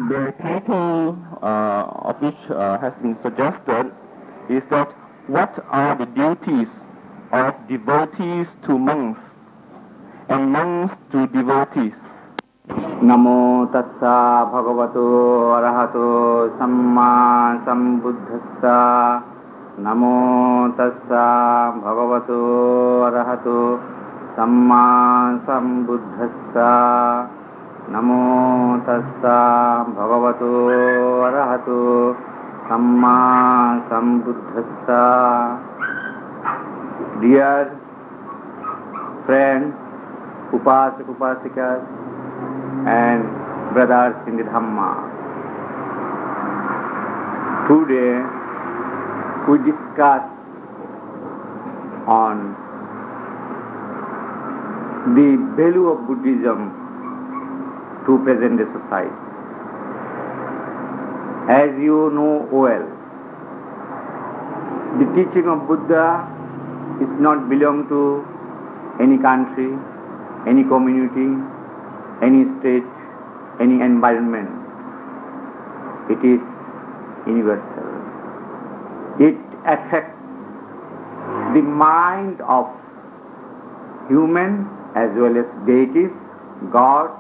The title of which has been suggested is that what are the duties of devotees to monks and monks to devotees? Namo tassa bhagavato arahato samma sambuddhassa. Namo tassa bhagavato arahato samma sambuddhassa. Namo tassa bhagavato arahato samma sambuddhassa. Dear friends, upasak upasikas, and brothers in the Dhamma, today we discuss on the value of Buddhism to present day society. As you know well, the teaching of Buddha is not belong to any country, any community, any state, any environment. It is universal. It affects the mind of human as well as deities, gods,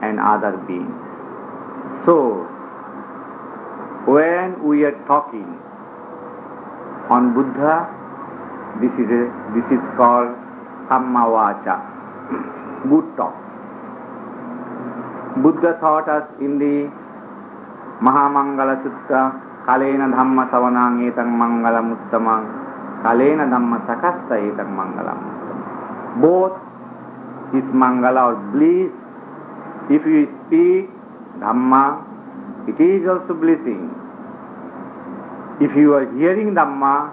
and other beings. So, when we are talking on Buddha, this is called Sammavaca, good talk. Buddha taught us in the Mahamangala Sutta, Kalena Dhamma Savanang Etang Mangalam Uttamang, Kalena Dhamma Sakasta Etang Mangalam Uttamang. Both is Mangala or bliss. If you speak Dhamma, it is also blessing. If you are hearing Dhamma,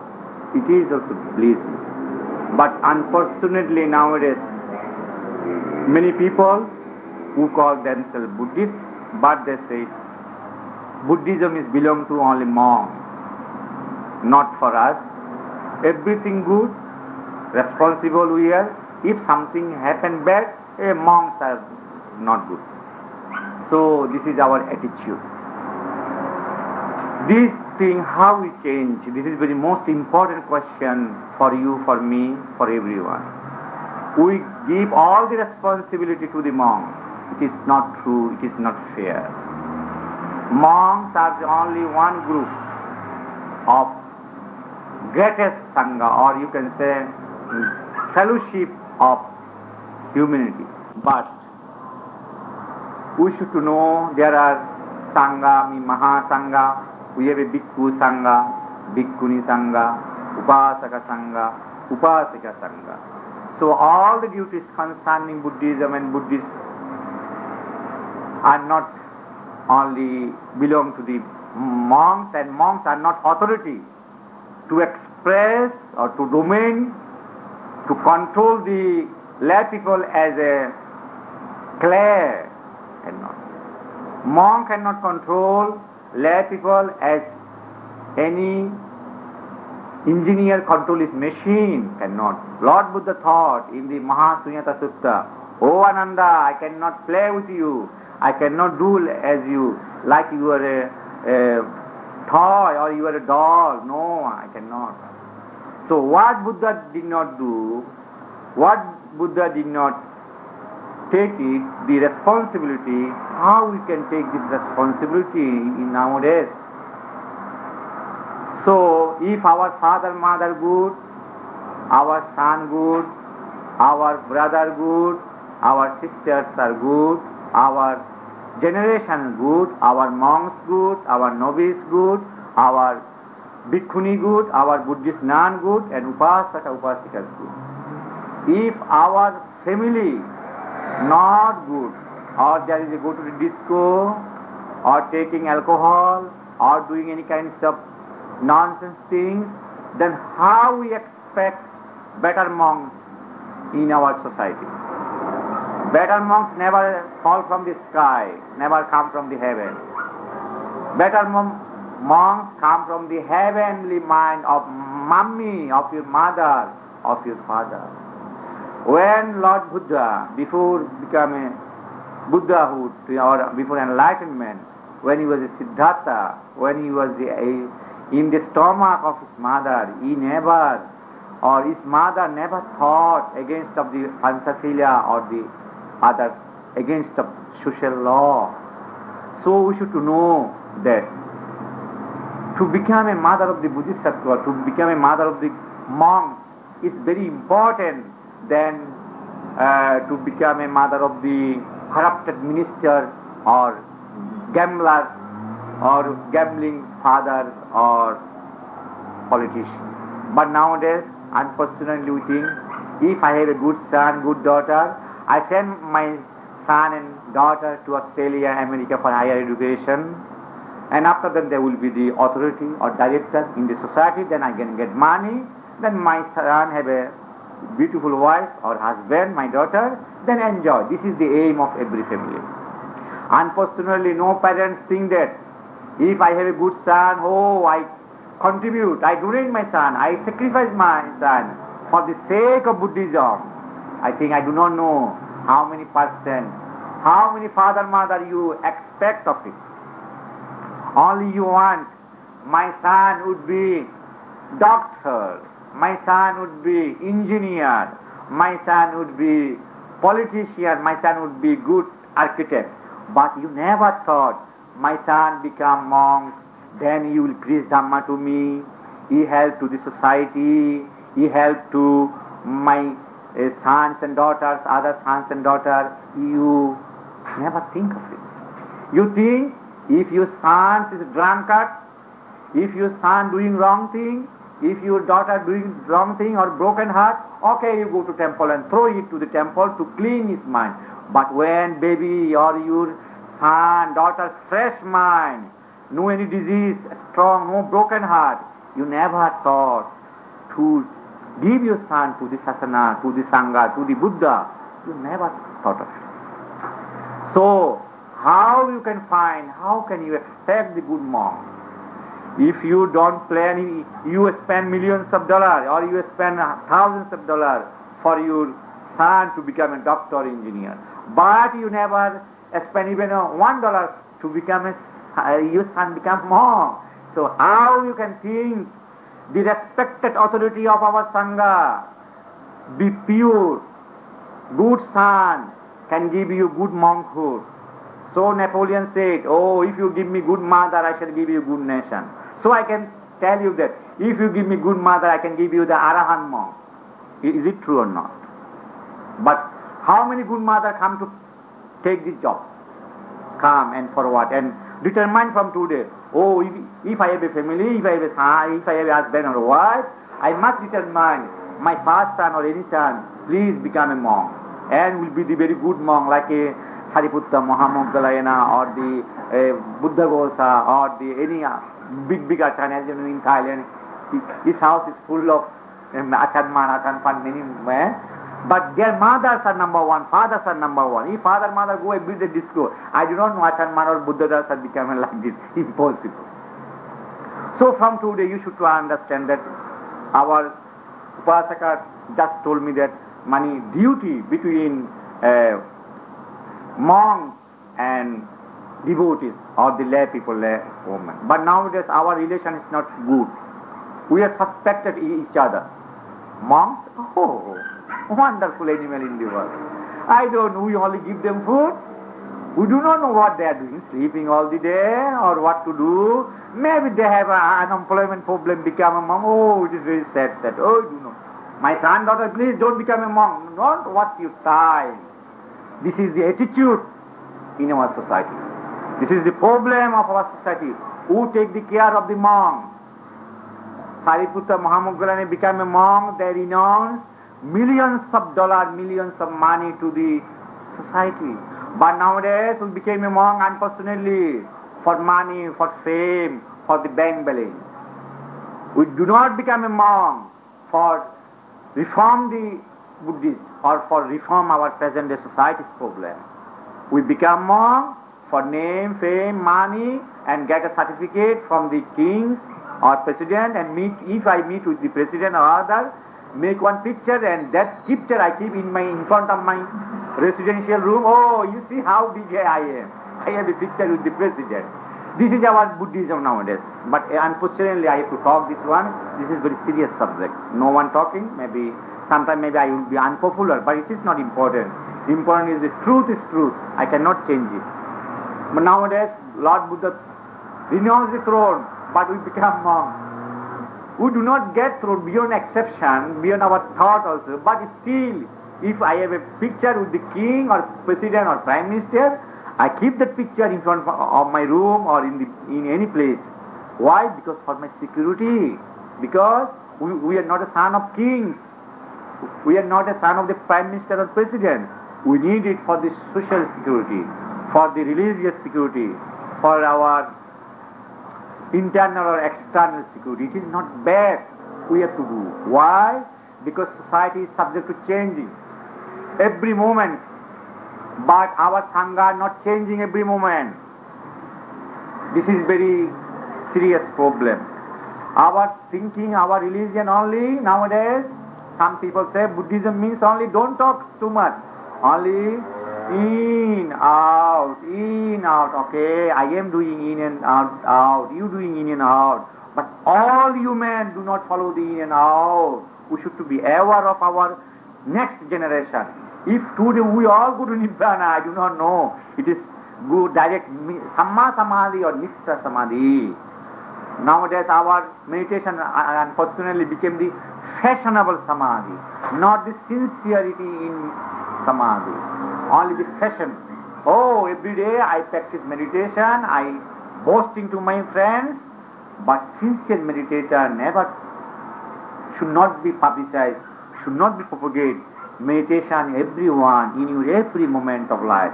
it is also blessing. But unfortunately nowadays, many people who call themselves Buddhists, but they say Buddhism is belong to only monks, not for us. Everything good, responsible we are. If something happen bad, monks are not good. So this is our attitude. This thing, how we change? This is very most important question for you, for me, for everyone. We give all the responsibility to the monks. It is not true, it is not fair. Monks are the only one group of greatest Sangha, or you can say fellowship of humanity. But we should know there are Sangha, Mahasangha, we have a Bhikkhu Sangha, Bhikkhuni Sangha, Upasaka Sangha, Upasika Sangha. So all the duties concerning Buddhism and Buddhists are not only belong to the monks, and monks are not authority to express or to domain, to control the lay people as a clay. Cannot. Monk cannot control lay people as any engineer control his machine. Cannot. Lord Buddha thought in the Mahasunyata Sutta, "Oh Ananda, I cannot play with you. I cannot do as you, like you are a toy or you are a doll. No, I cannot." So what Buddha did not do, what Buddha did not take it, the responsibility, how we can take this responsibility in nowadays. So if our father, mother good, our son good, our brother good, our sisters are good, our generation good, our monks good, our novice good, our bhikkhuni good, our Buddhist nun good, and upasaka, upasikas good. If our family not good, or there is a go to the disco, or taking alcohol, or doing any kinds of nonsense things, then how we expect better monks in our society? Better monks never fall from the sky, never come from the heaven. Better monks come from the heavenly mind of mummy, of your mother, of your father. When Lord Buddha, before becoming Buddhahood or before enlightenment, when he was a Siddhartha, when he was in the stomach of his mother, his mother never thought against of the Panchasila or the other, against the social law. So we should know that to become a mother of the Bodhisattva, to become a mother of the monk is very important than to become a mother of the corrupted minister or gambler or gambling fathers or politicians. But nowadays, unfortunately, we think if I have a good son, good daughter, I send my son and daughter to Australia, America for higher education, and after that there will be the authority or director in the society, then I can get money, then my son have a beautiful wife or husband, my daughter, then enjoy. This is the aim of every family. Unfortunately, no parents think that if I have a good son, I contribute, I donate my son, I sacrifice my son for the sake of Buddhism. I think I do not know how many percent, how many father, mother you expect of it. Only you want, my son would be doctor, my son would be engineer, my son would be politician, my son would be good architect. But you never thought, my son become monk, then he will preach Dhamma to me, he help to the society, he help to my sons and daughters, other sons and daughters. You never think of it. You think if your son is a drunkard, if your son doing wrong thing, if your daughter doing wrong thing or broken heart, okay, you go to temple and throw it to the temple to clean his mind. But when baby or your son, daughter, fresh mind, no any disease, strong, no broken heart, you never thought to give your son to the Sasana, to the Sangha, to the Buddha. You never thought of it. So, how you can find, how can you expect the good monk? If you don't plan, you spend millions of dollars or you spend thousands of dollars for your son to become a doctor or engineer. But you never spend even $1 to become your son become monk. So how you can think the respected authority of our Sangha, be pure, good son, can give you good monkhood. So Napoleon said, if you give me good mother, I shall give you good nation. So I can tell you that if you give me good mother, I can give you the Arahant monk. Is it true or not? But how many good mother come to take this job? Come and for what? And determine from today, if I have a family, if I have a son, if I have a husband or a wife, I must determine my first son or any son, please become a monk. And will be the very good monk like a Sariputta Mahamoggallana or the Buddha Ghosa or the any big Achan, as you know in Thailand. His house is full of Achanman, Achanpan, many men. But their mothers are number one, fathers are number one. If father, mother go and build a disco, I do not know Achanman or Buddha Das are becoming like this. Impossible. So from today you should understand that our Upasaka just told me that duty between monks and devotees or the lay people, lay women. But nowadays our relation is not good. We are suspected each other. Monks? Wonderful animal in the world. I don't know, we only give them food. We do not know what they are doing, sleeping all the day or what to do. Maybe they have an unemployment problem, become a monk. It is very sad. You know. My son, daughter, please don't become a monk. Don't waste your time. This is the attitude in our society. This is the problem of our society. Who take the care of the monk? Sariputta Mahamoggallana became a monk. They renounced millions of dollars, millions of money to the society. But nowadays we became a monk, unfortunately, for money, for fame, for the bank balance. We do not become a monk for reform the Buddhist or for reform our present day society's problem. We become monk for name, fame, money and get a certificate from the kings or president and if I meet with the president or other, make one picture, and that picture I keep in front of my residential room. Oh, you see how big I am. I have a picture with the president. This is our Buddhism nowadays. But unfortunately, I have to talk this one. This is very serious subject. No one talking. Maybe sometime maybe I will be unpopular, but it is not important. Important is the truth is truth. I cannot change it. But nowadays, Lord Buddha renounced the throne, but we become monks. We do not get throne beyond exception, beyond our thought also. But still, if I have a picture with the king or president or prime minister, I keep that picture in front of my room or in any place. Why? Because for my security. Because we are not a son of kings. We are not a son of the prime minister or president. We need it for the social security, for the religious security, for our internal or external security. It is not bad. We have to do. Why? Because society is subject to changing every moment. But our Sangha are not changing every moment. This is very serious problem. Our thinking, our religion only nowadays, some people say Buddhism means only don't talk too much. Only in, out, okay, I am doing in and out, you doing in and out. But all human do not follow the in and out. We should to be aware of our next generation. If today we all go to Nibbana, I do not know. It is good direct Samma Samadhi or Nishta Samadhi. Nowadays our meditation unfortunately became the fashionable Samadhi, not the sincerity in Samadhi. Only the fashion. Oh, every day I practice meditation, I boasting to my friends, but sincere meditator never should not be publicized, should not be propagated. Meditation, everyone, in your every moment of life.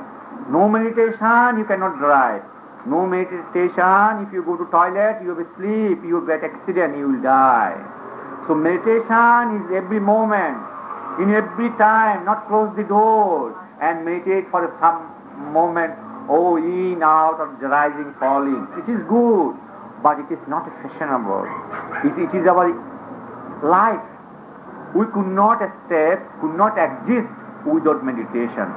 No meditation, you cannot drive. No meditation, if you go to toilet, you will sleep, you will get accident, you will die. So meditation is every moment, in every time, not close the door and meditate for some moment, oh, in, out, or rising, falling. It is good, but it is not fashionable. It is our life. We could not escape, could not exist without meditation.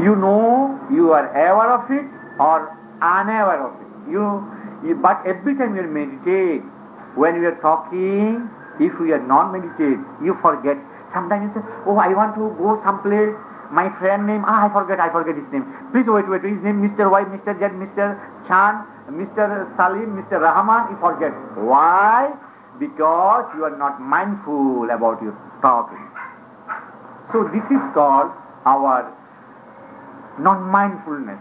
You know, you are aware of it or unaware of it. But every time you meditate, when you are talking, if you are not meditate, you forget. Sometimes you say, oh, I want to go someplace. My friend name, I forget his name. Please wait, his name Mr. Y, Mr. Z, Mr. Chan, Mr. Salim, Mr. Rahman, you forget. Why? Because you are not mindful about your talking. So this is called our non-mindfulness.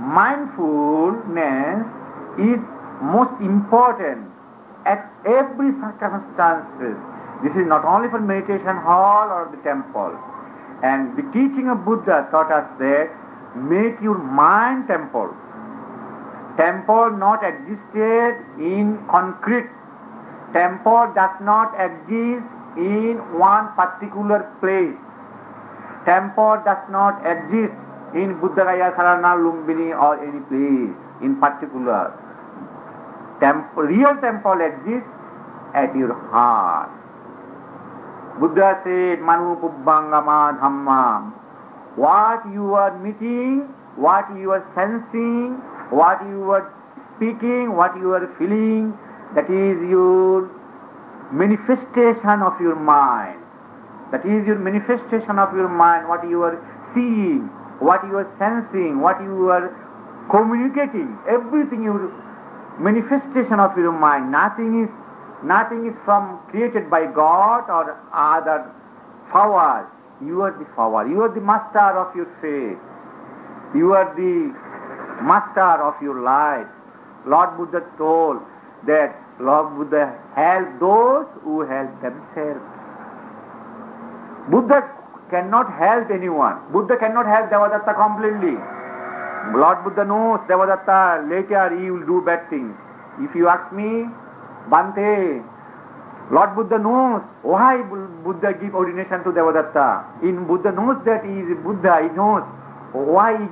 Mindfulness is most important at every circumstances. This is not only for meditation hall or the temple. And the teaching of Buddha taught us that make your mind temple. Temple not existed in concrete. Temple does not exist in one particular place. Temple does not exist in Buddhagaya, Sarana, Lumbini or any place in particular. Real temple exists at your heart. Buddha said, Manu Pubbangama Dhamma. What you are meeting, what you are sensing, what you are speaking, what you are feeling, that is your manifestation of your mind. That is your manifestation of your mind, what you are seeing, what you are sensing, what you are communicating, everything your manifestation of your mind. Nothing is from created by God or other powers. You are the power. You are the master of your faith. You are the master of your life. Lord Buddha told that Lord Buddha help those who help themselves. Buddha cannot help anyone. Buddha cannot help Devadatta completely. Lord Buddha knows Devadatta later he will do bad things. If you ask me, Bhante, Lord Buddha knows why Buddha give ordination to Devadatta. In Buddha knows that he is a Buddha, he knows why he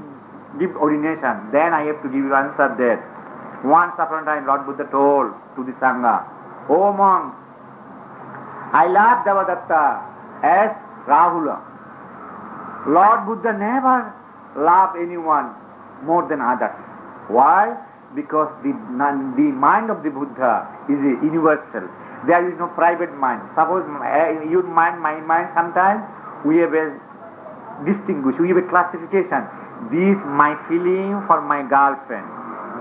give ordination. Then I have to give you answer that. Once upon a time Lord Buddha told to the Sangha, oh monk, I love Devadatta as Rahula. Lord Buddha never loved anyone more than others. Why? Because the mind of the Buddha is universal. There is no private mind. Suppose your mind, my mind, sometimes we have a distinguish, we have a classification. This my feeling for my girlfriend.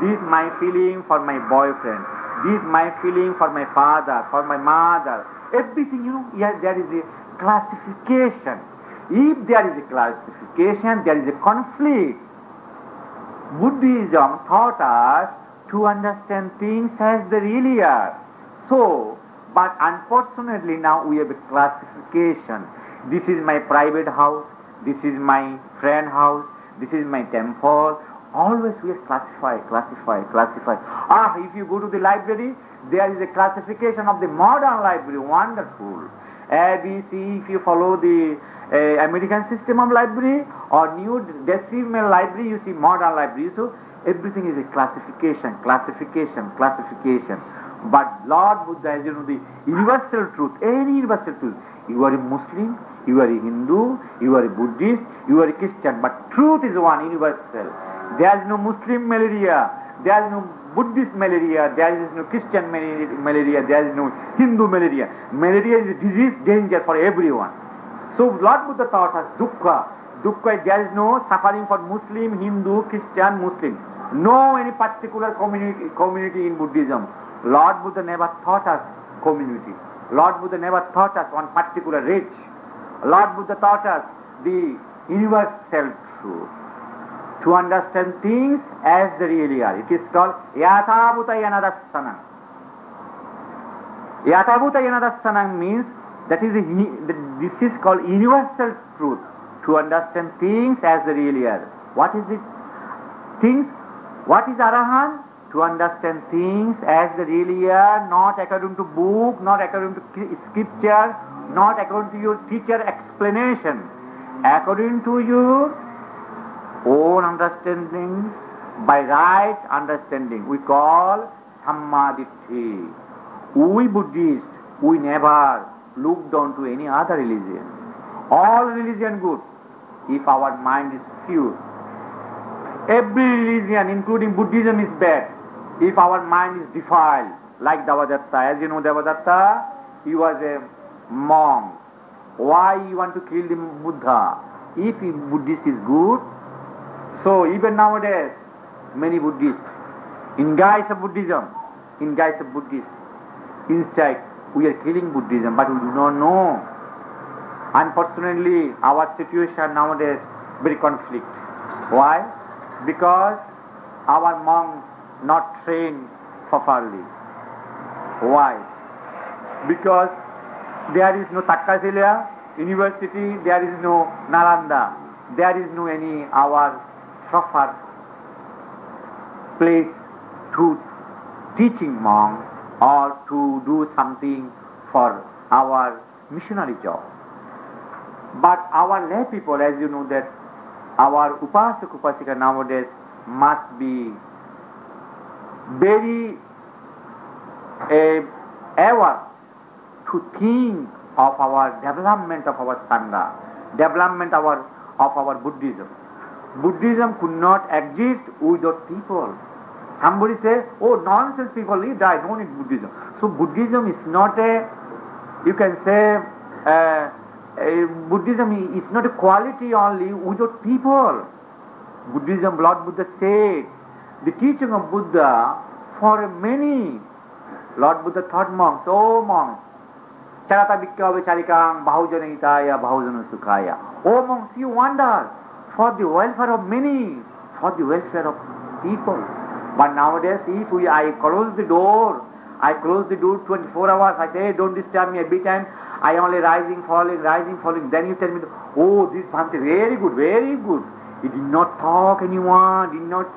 This my feeling for my boyfriend. This my feeling for my father, for my mother. Everything, there is a classification. If there is a classification, there is a conflict. Buddhism taught us to understand things as they really are. So, but unfortunately now we have a classification. This is my private house, this is my friend house, this is my temple. Always we classify. If you go to the library, there is a classification of the modern library, wonderful. A, B, C, if you follow the American system of library or new decimal library, you see modern library. So everything is a classification. But Lord Buddha, as you know, the universal truth, any universal truth. You are a Muslim, you are a Hindu, you are a Buddhist, you are a Christian, but truth is one, universal. There is no Muslim malaria, there is no Buddhist malaria, there is no Christian malaria, there is no Hindu malaria. Malaria is a disease, danger for everyone. So Lord Buddha taught us dukkha. Dukkha, there is no suffering for Muslim, Hindu, Christian, Muslim. No any particular community in Buddhism. Lord Buddha never taught us community. Lord Buddha never taught us one particular race. Lord Buddha taught us the universal truth. To understand things as they really are. It is called Yathabhuta Yanadassana. Yathabhuta Yanadassana means this is called universal truth. To understand things as they really are. What is it? Things. What is Arahant? To understand things as they really are, not according to book, not according to scripture, not according to your teacher explanation. According to your own understanding, by right understanding, we call Sammaditthi. We Buddhists, we never look down to any other religion. All religion good, if our mind is pure. Every religion, including Buddhism, is bad, if our mind is defiled, like Devadatta. As you know, Devadatta, he was a monk. Why you want to kill the Buddha? If Buddhist is good, so even nowadays, many Buddhists, in guise of Buddhism, inside, we are killing Buddhism, but we do not know. Unfortunately, our situation nowadays very conflict. Why? Because our monks not trained properly. Why? Because there is no Takkasila University, there is no Nalanda, there is no any our proper place to teaching monk or to do something for our missionary job. But our lay people, as you know, that our Upasak Upasika nowadays must be very ever to think of our development of our Sangha, development of our Buddhism. Buddhism could not exist without people. Somebody say, oh, nonsense, people, he died, no need Buddhism. So Buddhism is not you can say, Buddhism is not a quality only without people. Buddhism, Lord Buddha said, the teaching of Buddha for many. Lord Buddha taught monks, oh monks, charata vikkhava charikang bahujana hitaya bahujana sukhaya. Oh monks, you wonder for the welfare of many, for the welfare of people. But nowadays, if I close the door 24 hours, I say, don't disturb me every time, I only rising, falling. Then you tell me, oh, this Bhante, very good, very good. He did not talk anyone, did not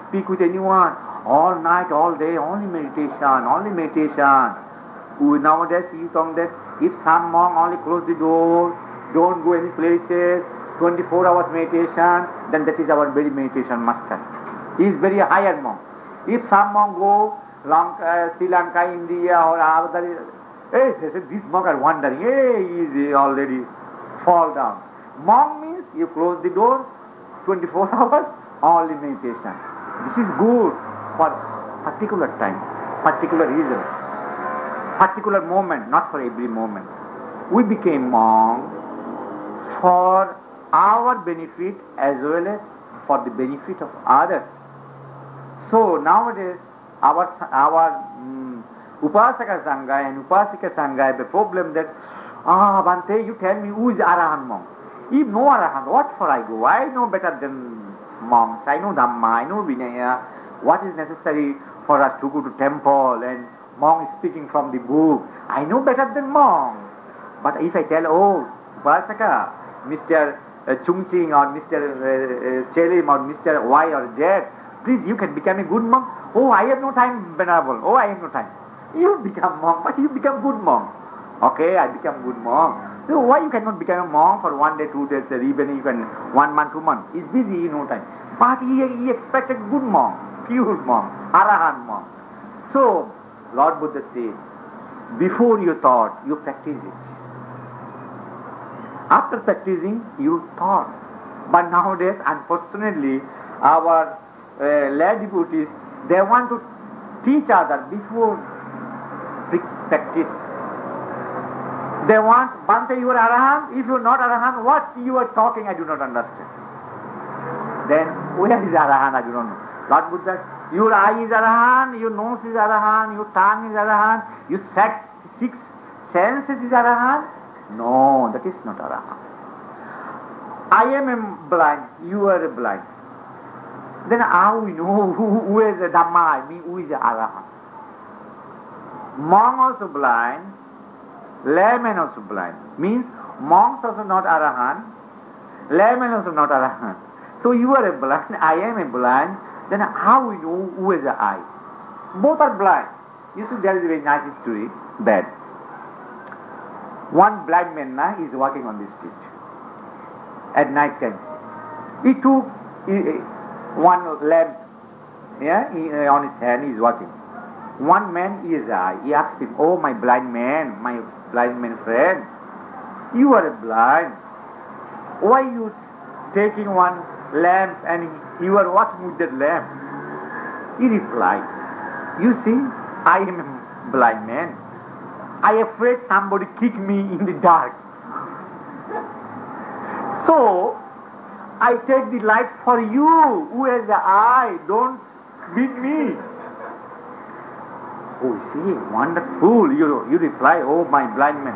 speak with anyone. All night, all day, only meditation. Nowadays, you talk that if some monk only close the door, don't go any places, 24 hours meditation, then that is our very meditation master. He is very higher monk. If some monk go Sri Lanka, India or other Hey, this monk are wandering. Hey, he is already fall down. Monk means you close the door, 24 hours, only meditation. This is good for particular time, particular reason, particular moment, not for every moment. We became monk for our benefit as well as for the benefit of others. So nowadays, our Upasaka Sangha and Upasika Sangha have a problem that, Bhante, you tell me who is Arahant monk? If no Arahant, what for I go? I know better than monks. I know Dhamma, I know Vinaya. What is necessary for us to go to temple and monk is speaking from the book? I know better than monk. But if I tell, Upasaka, Mr. Chungching or Mr. Chelim or Mr. Y or Z, please you can become a good monk. Oh, I have no time, Venerable. Oh, I have no time. You become monk, but you become good monk. Okay, I become good monk. So why you cannot become a monk for 1 day, 2 days, even 1 month, 2 months? He's busy, no time. But he expected good monk, pure monk, Arahant monk. So, Lord Buddha said, before you thought, you practice it. After practicing, you thought. But nowadays, unfortunately, our lay devotees, they want to teach others before practice. They want, Bhante, you are Arahant. If you are not Arahant, what you are talking, I do not understand. Then, where is Arahant? I do not know. Lord Buddha, your eye is Arahant, your nose is Arahant, your tongue is Arahant, your six senses is Arahant. No, that is not Arahant. I am blind, you are blind. Then how we know who is the Dhamma, I mean who is the Arahant? Monk also blind, layman also blind. Means monks also not Arahant, layman also not Arahant. So you are a blind, I am a blind, then how we know who is the I? Both are blind. You see, there is a very nice story that one blind man is walking on the street at night time. He took one lamp on his hand, he is walking. One man is I. He asked him, oh my blind man friend, you are blind. Why you taking one lamp and you are watching with that lamp? He replied, you see, I am a blind man. I am afraid somebody kick me in the dark. So, I take the light for you, who has the eye, don't beat me. Oh, see, wonderful. You reply, oh my blind man.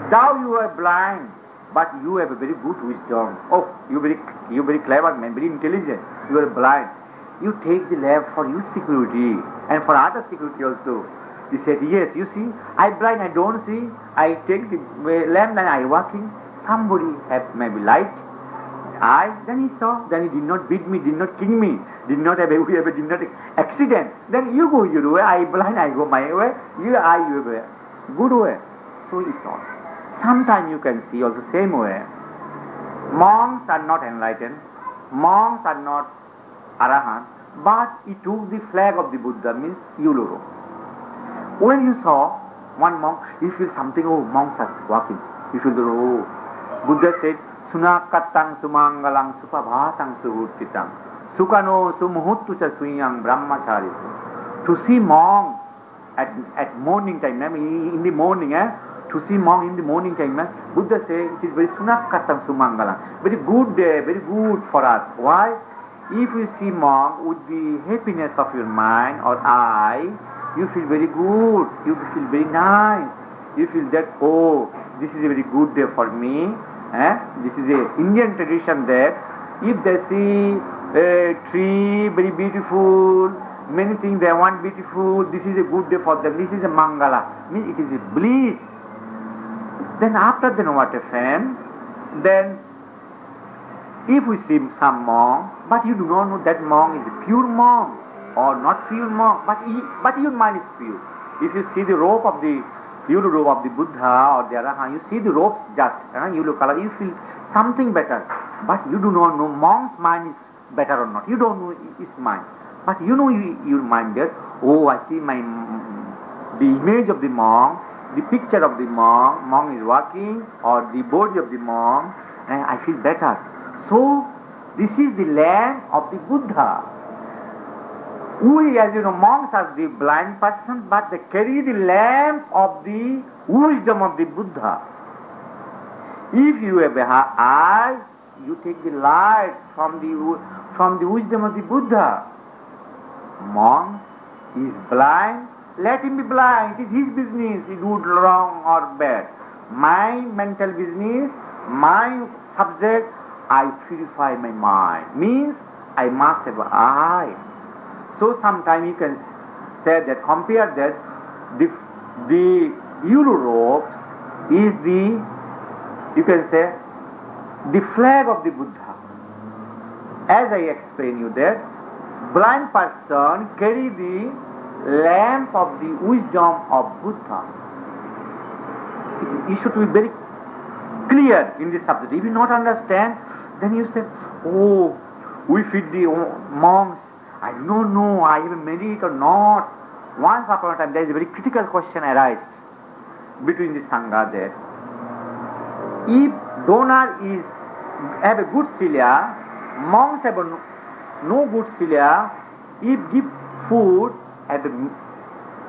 Thou you are blind, but you have a very good wisdom. Oh, you very clever man, very intelligent. You are blind. You take the lamp for your security and for other security also. He said, yes, you see, I blind, I don't see. I take the lamp and I walking. Somebody have maybe light. Then he saw, then he did not beat me, did not kill me, did not have accident. Then you go your way, I blind, I go my way, you have a good way. So he thought. Sometimes you can see also same way. Monks are not enlightened, monks are not Arahant, but he took the flag of the Buddha, means Yuluru. When you saw one monk, you feel something, oh, monks are walking. You feel, oh, Buddha said, Sunakatang sumangalang supabhatang suhurtitang sukano sumuhuttu cha suyang brahmacharisu. To see monk at morning time, in the morning, to see monk in the morning time, Buddha said it is very sunakatang sumangalang. Very good day, very good for us. Why? If you see monk with the happiness of your mind or eye, you feel very good, you feel very nice. You feel that, oh, this is a very good day for me. This is a Indian tradition that if they see a tree very beautiful, many things they want beautiful, this is a good day for them, this is a mangala, means it is a bliss. Then after then what happened? Then if we see some monk, but you do not know that monk is a pure monk or not pure monk, but your mind is pure. If you see the robe of the yellow robe of the Buddha or the Arahant, you see the robes just yellow color, you feel something better. But you do not know monk's mind is better or not. You don't know his mind. But you know your mind that, oh, I see the image of the monk the picture of the monk is walking, or the body of the monk, and I feel better. So, this is the lamp of the Buddha. We, as you know, monks are the blind person, but they carry the lamp of the wisdom of the Buddha. If you have eyes, you take the light from the wisdom of the Buddha. Monk is blind, let him be blind. It is his business, he do wrong or bad. My mental business, my subject, I purify my mind. Means I must have an eye. So sometimes you can say that, compare that, the Europe is the, you can say, the flag of the Buddha. As I explain you that, blind person carry the lamp of the wisdom of Buddha. You should be very clear in this subject. If you not understand, then you say, oh, we feed the monks. I don't know, I have merit or not. Once upon a time, there is a very critical question arised between the Sangha there. If donor have a good cilia, monks have no good cilia, if give food at the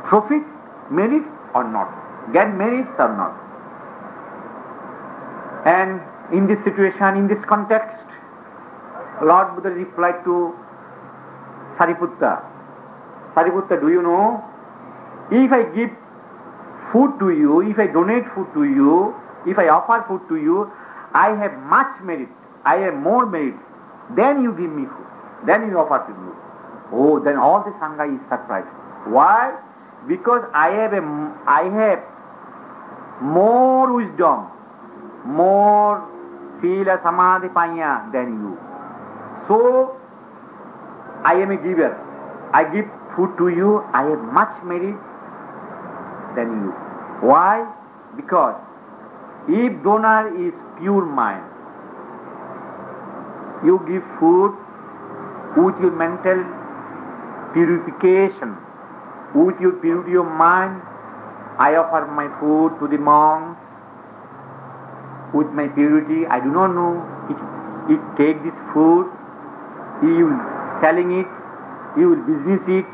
profit, merits or not, get merits or not. And in this situation, in this context, Lord Buddha replied to Sariputta. Sariputta, do you know, if I give food to you, if I donate food to you, if I offer food to you, I have much merit, I have more merits. Then you give me food, then you offer to me. Oh, then all the Sangha is surprised. Why? Because I have more wisdom, more sila samadhi panya than you. So, I am a giver. I give food to you, I have much merit than you. Why? Because if donor is pure mind, you give food with your mental purification, with your purity of mind. I offer my food to the monks with my purity. I do not know if take this food, he will selling it, he will business it.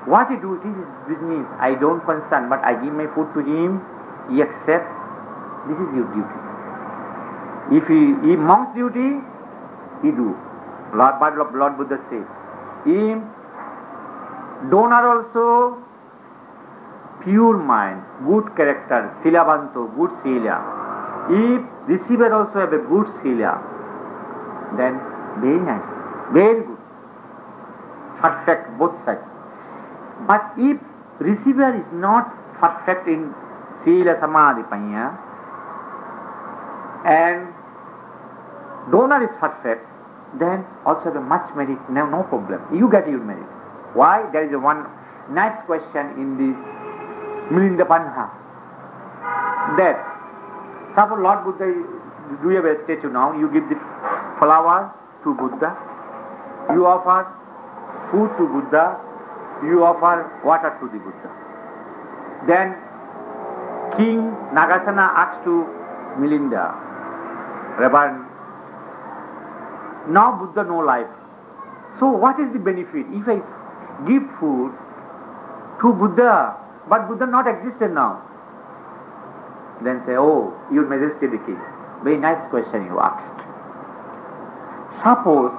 What he do, it is his business. I don't concern, but I give my food to him, he accepts. This is your duty. If monk's duty, he do. Lord Buddha says. If donor also pure mind, good character, silabanto, good sila. If receiver also have a good sila, then very nice, very good, perfect both sides. But if receiver is not perfect in sila samadhi panya, and donor is perfect, then also have a much merit, no problem. You get your merit. Why? There is one nice question in the Milinda Panha. That, suppose Lord Buddha, do you have a statue now, you give the flower to Buddha, you offer food to Buddha, you offer water to the Buddha. Then King Nagasena asks to Milinda, Reverend, now Buddha no life. So what is the benefit? If I give food to Buddha, but Buddha not existed now. Then say, oh, Your Majesty the King. Very nice question you asked. Suppose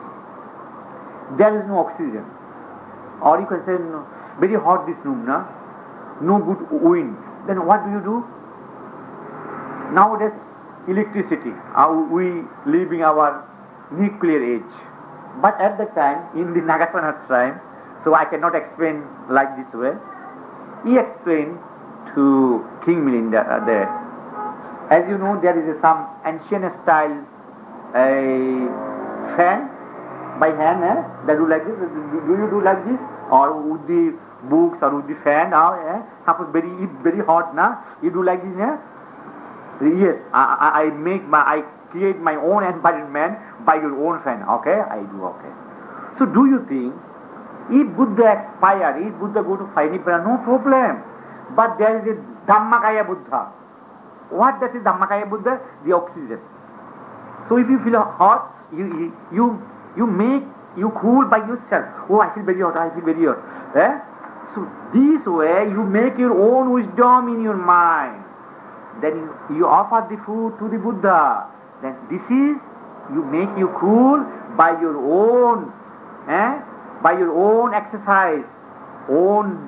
there is no oxygen, or you can say no, very hot this room, no good wind. Then what do? Nowadays, electricity, we live in our nuclear age. But at that time, in the Nagasena time, so I cannot explain like this way. He explained to King Milinda that, as you know, there is some ancient style fan by hand, that do like this. Do you do like this? Or with the books or with the fan? Suppose very hot, you do like this, Yes, I create my own environment by your own fan. Okay, I do. Okay. So do you think if Buddha expire, if Buddha go to Nirvana, no problem. But there is a Dhammakaya Buddha. What does is Dhammakaya Buddha? The oxygen. So if you feel hot, you cool by yourself. Oh, I feel very hot, I feel very hot. Eh? So this way you make your own wisdom in your mind. Then you offer the food to the Buddha. Then this is, you make you cool by your own, by your own exercise, own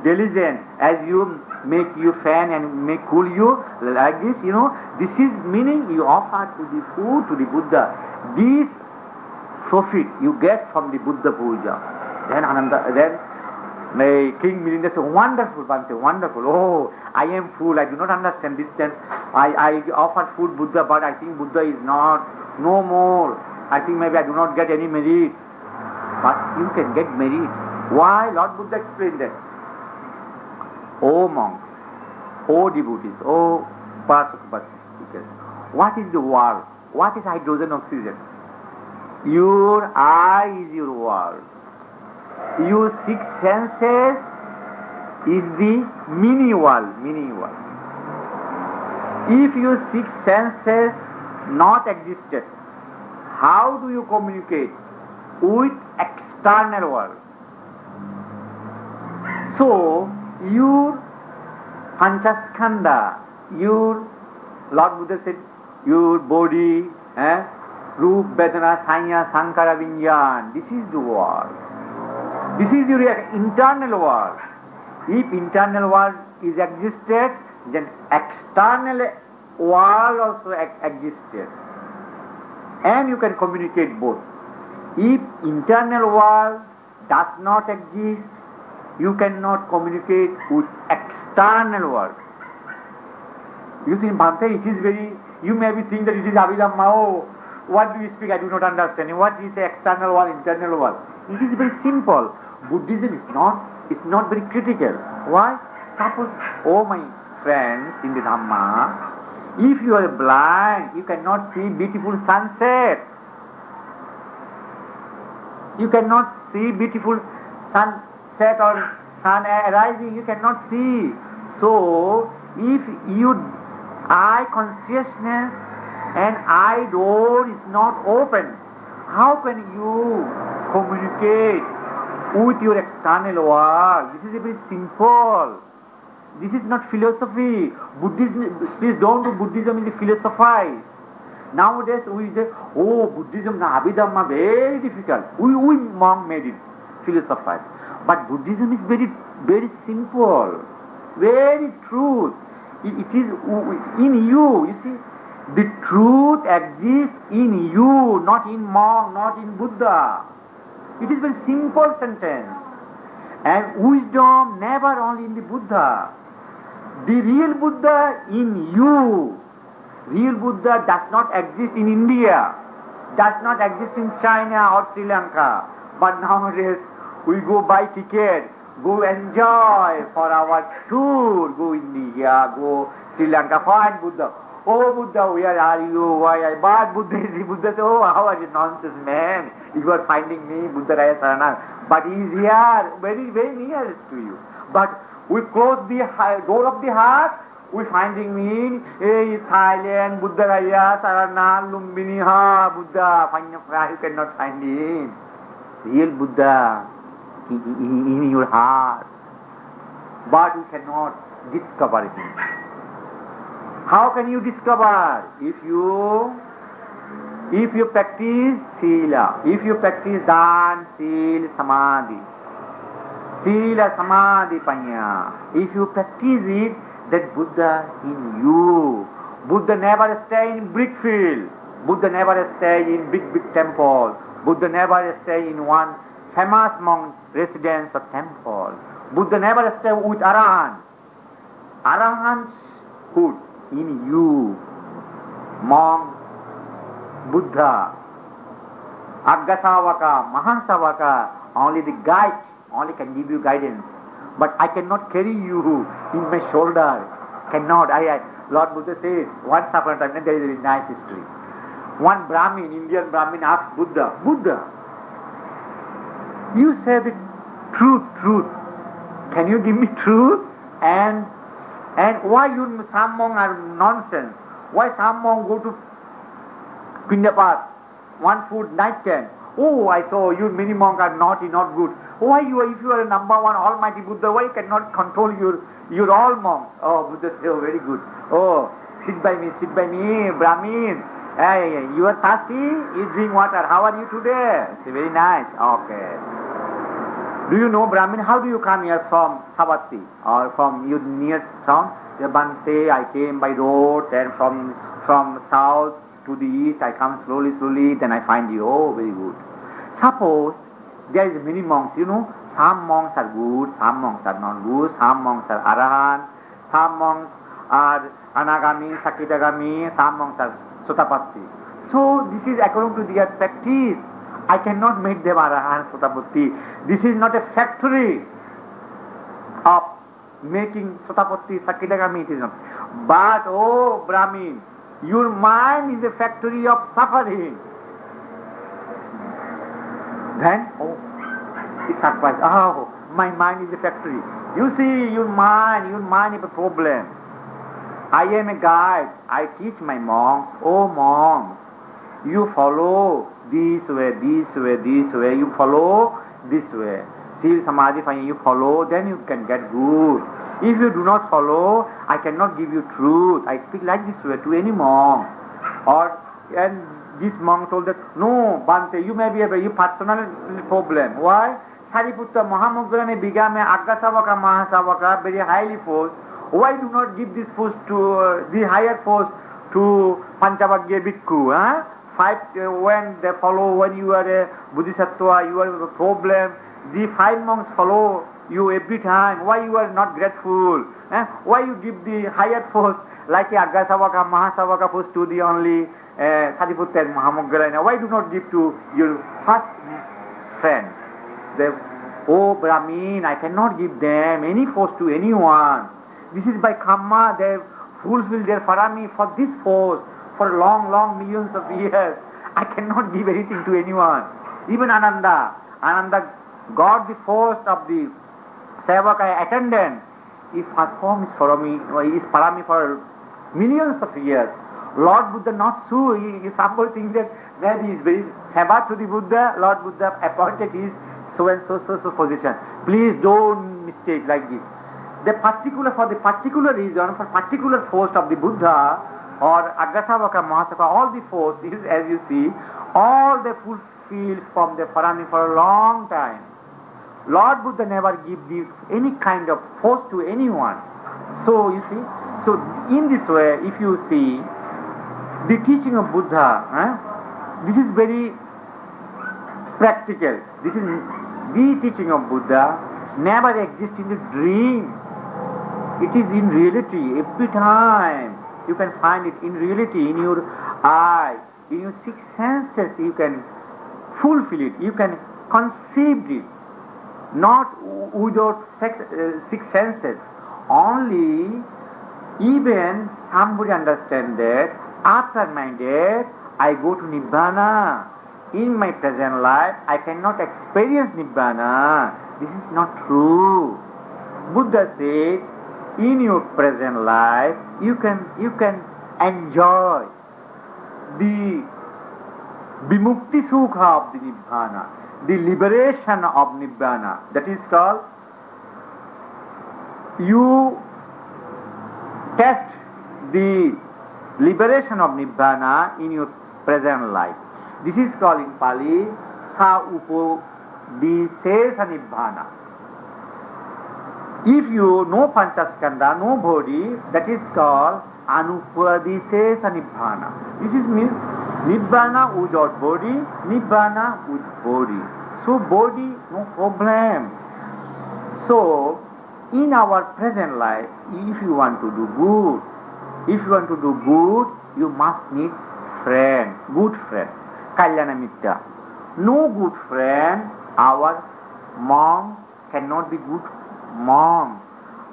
diligence, as you make you fan and make cool you like this, this is meaning you offer to the food to the Buddha. This profit you get from the Buddha puja. Then may King Milinda say, wonderful, Bhante, wonderful. Oh, I am fool, I do not understand this. Then I offer food Buddha, but I think Buddha is no more. I think maybe I do not get any merits. But you can get merits. Why? Lord Buddha explained that. O monks, O devotees, O Upasakas, what is the world? What is hydrogen oxygen? Your eye is your world. Your six senses is the mini world. If your six senses not existed, how do you communicate with external world? So, your Panchaskanda, your, Lord Buddha said, your body, Rup, Vedana, Sanya, Sankara, Vinyan, this is the world. This is your internal world. If internal world is existed, then external world also existed. And you can communicate both. If internal world does not exist, you cannot communicate with external world. You think, Bhante, it is very, you may be thinking that it is Abhidhamma. Oh, what do you speak? I do not understand. What is the external world, internal world? It is very simple. Buddhism is not very critical. Why? Suppose, oh my friends in the Dhamma, if you are blind, you cannot see beautiful sunset. You cannot see beautiful sunset or sun rising. You cannot see. So, if your eye consciousness and eye door is not open, how can you communicate with your external world? This is very simple. This is not philosophy. Buddhism, please don't do Buddhism is philosophize. Nowadays we say, oh, Buddhism, Abhidhamma, very difficult. We monk made it philosophize. But Buddhism is very, very simple, very truth. It is in you. You see, the truth exists in you, not in monk, not in Buddha. It is very simple sentence. And wisdom never only in the Buddha. The real Buddha in you. Real Buddha does not exist in India, does not exist in China or Sri Lanka. But nowadays we go buy ticket, go enjoy for our tour, go India, go Sri Lanka, find Buddha. Oh Buddha, where are you? Why I bought Buddha? Buddha said, oh, how are you? Nonsense, man. You are finding me, Buddha Raya Sarana. But he is here, very, very nearest to you. But we close the door of the heart, we finding me, hey, Thailand, Buddha Raya Sarana, Lumbini, Buddha, you cannot find him. Real Buddha in your heart. But you cannot discover him. How can you discover? If you practice Sila, if you practice Dan, Sil, Samadhi, Sila, Samadhi, Panya, if you practice it, that Buddha in you. Buddha never stay in brick field. Buddha never stay in big temple. Buddha never stay in one famous monk residence or temple. Buddha never stay with Arahant. Arahant's hood in you. Monk, Buddha, Aggasavaka, Mahansavaka, only the guide, only can give you guidance. But I cannot carry you in my shoulder. Cannot. Lord Buddha says, once upon a time, there is a very nice history. One Brahmin, Indian Brahmin asked Buddha, Buddha, you say the truth. Can you give me truth? And why some monks are nonsense? Why some monks go to Pindapat, one food, night time? Oh, I saw you many monks are naughty, not good. Why if you are a number one almighty Buddha, why you cannot control your all monks? Oh, Buddha said, oh, very good. Oh, sit by me, Brahmin. Hey, you are thirsty? You drink water. How are you today? It's very nice. Okay. Do you know, Brahmin, how do you come here from Savatthi or from your near town? Bante, I came by road, and from south to the east, I come slowly, then I find you. Oh, very good. Suppose there is many monks, some monks are good, some monks are not good, some monks are Arahant, some monks are Anagami, Sakitagami, some monks are Sotapatti. So this is according to their practice. I cannot make them Arahant, Sotapatti. This is not a factory of making Sotapatti, Sakitagami, it is not. But, oh Brahmin, your mind is a factory of suffering. Then, oh, he's surprised. Oh, my mind is a factory. You see, your mind is a problem. I am a guide. I teach my monks. Oh, monks, you follow this way. You follow this way. Sila Samadhi, you follow, then you can get good. If you do not follow, I cannot give you truth. I speak like this way to any monk. And this monk told that, no, Bante, you may be a very personal problem. Why? Sariputta Mahamoggana Bigame Aggasavaka Mahasavaka, very highly forced. Why do not give this force to the higher force to Panchavagya Bhikkhu? When they follow, when you are a Bodhisattva, you are a problem. The 5 monks follow you every time. Why you are not grateful? Why you give the higher force like a Aggasavaka Mahasavaka force to the only Sariputta and Mahamoggana? Why do not give to your first friend? Oh Brahmin, I cannot give them any force to anyone. This is by karma. They fulfill their parami for this force for long millions of years. I cannot give anything to anyone. Even Ananda got the force of the Sevaka attendant. He performs parami for millions of years. Lord Buddha not so. Somebody thinks that maybe he is very seva to the Buddha. Lord Buddha appointed his so and so position. Please don't mistake like this. For the particular reason, for particular force of the Buddha or Aggasavaka Mahasavaka, all the force is, as you see, all they fulfill from the parami for a long time. Lord Buddha never give any kind of force to anyone. So you see, so in this way, if you see the teaching of Buddha, this is very practical. This is the teaching of Buddha never exists in the dream. It is in reality. Every time you can find it in reality, in your eye, in your 6 senses. You can fulfill it. You can conceive it. Not without 6 senses. Only even somebody understand that after my death I go to Nibbana. In my present life I cannot experience Nibbana. This is not true. Buddha said, in your present life you can enjoy the vimukti sukha of the Nibbana, the liberation of Nibbana. That is called, you test the liberation of Nibbana in your present life. This is called in Pali Sa Upadisesa Nibbana. If you know Panchaskanda, no body, that is called Anupadisesa Nibbana. This is means Nibbana without body, Nibbana with body. So body, no problem. So, in our present life, if you want to do good, you must need friend, good friend, Kalyana Mitra. No good friend, our mom cannot be good mom.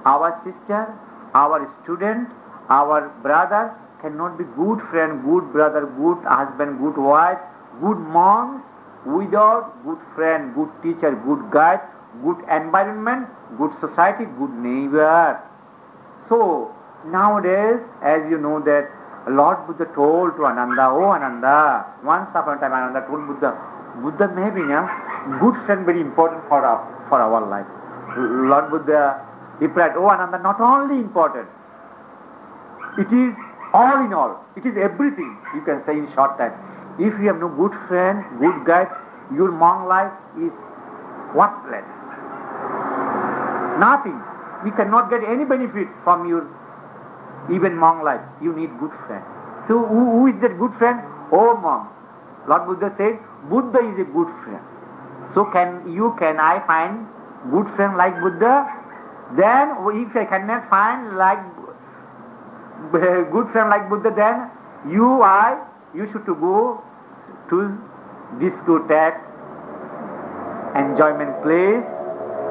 Our sister, our student, our brother cannot be good friend, good brother, good husband, good wife, good moms without good friend, good teacher, good guide, good environment, good society, good neighbor. So, nowadays, as you know that Lord Buddha told to Ananda, oh Ananda, once upon a time Ananda told Buddha may be a good friend very important for our life. Lord Buddha replied, oh Ananda, not only important, it is all in all, it is everything, you can say in short time. If you have no good friend, good guide, your monk life is worthless. Nothing. We cannot get any benefit from your even monk life. You need good friend. So who is that good friend? Oh monk. Lord Buddha said, Buddha is a good friend. So can I find good friend like Buddha? Then if I cannot find like good friend like Buddha, then you should to go to discotheque, enjoyment place.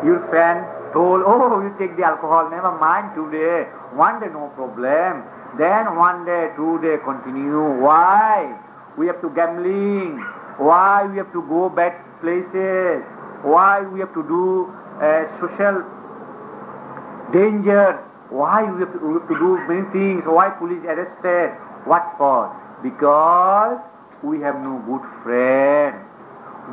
Your friend told, oh, you take the alcohol, never mind today, one day no problem. Then one day, 2 days continue. Why? We have to gambling. Why we have to go bad places? Why we have to do social dangers? Why we have to do many things? Why police arrested? What for? Because we have no good friend.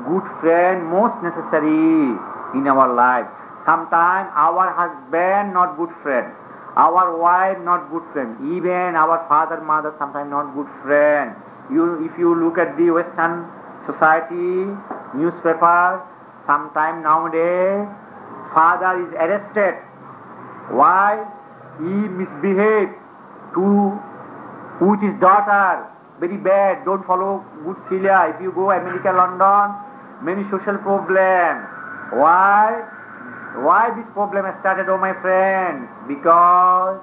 Good friend most necessary in our life. Sometimes our husband not good friend, our wife not good friend, even our father, mother sometimes not good friend. If you look at the Western society, newspaper, sometime nowadays, father is arrested. Why? He misbehaved with his daughter. Very bad. Don't follow good Celia. If you go America, London, many social problem. Why? Why this problem has started, oh my friends? Because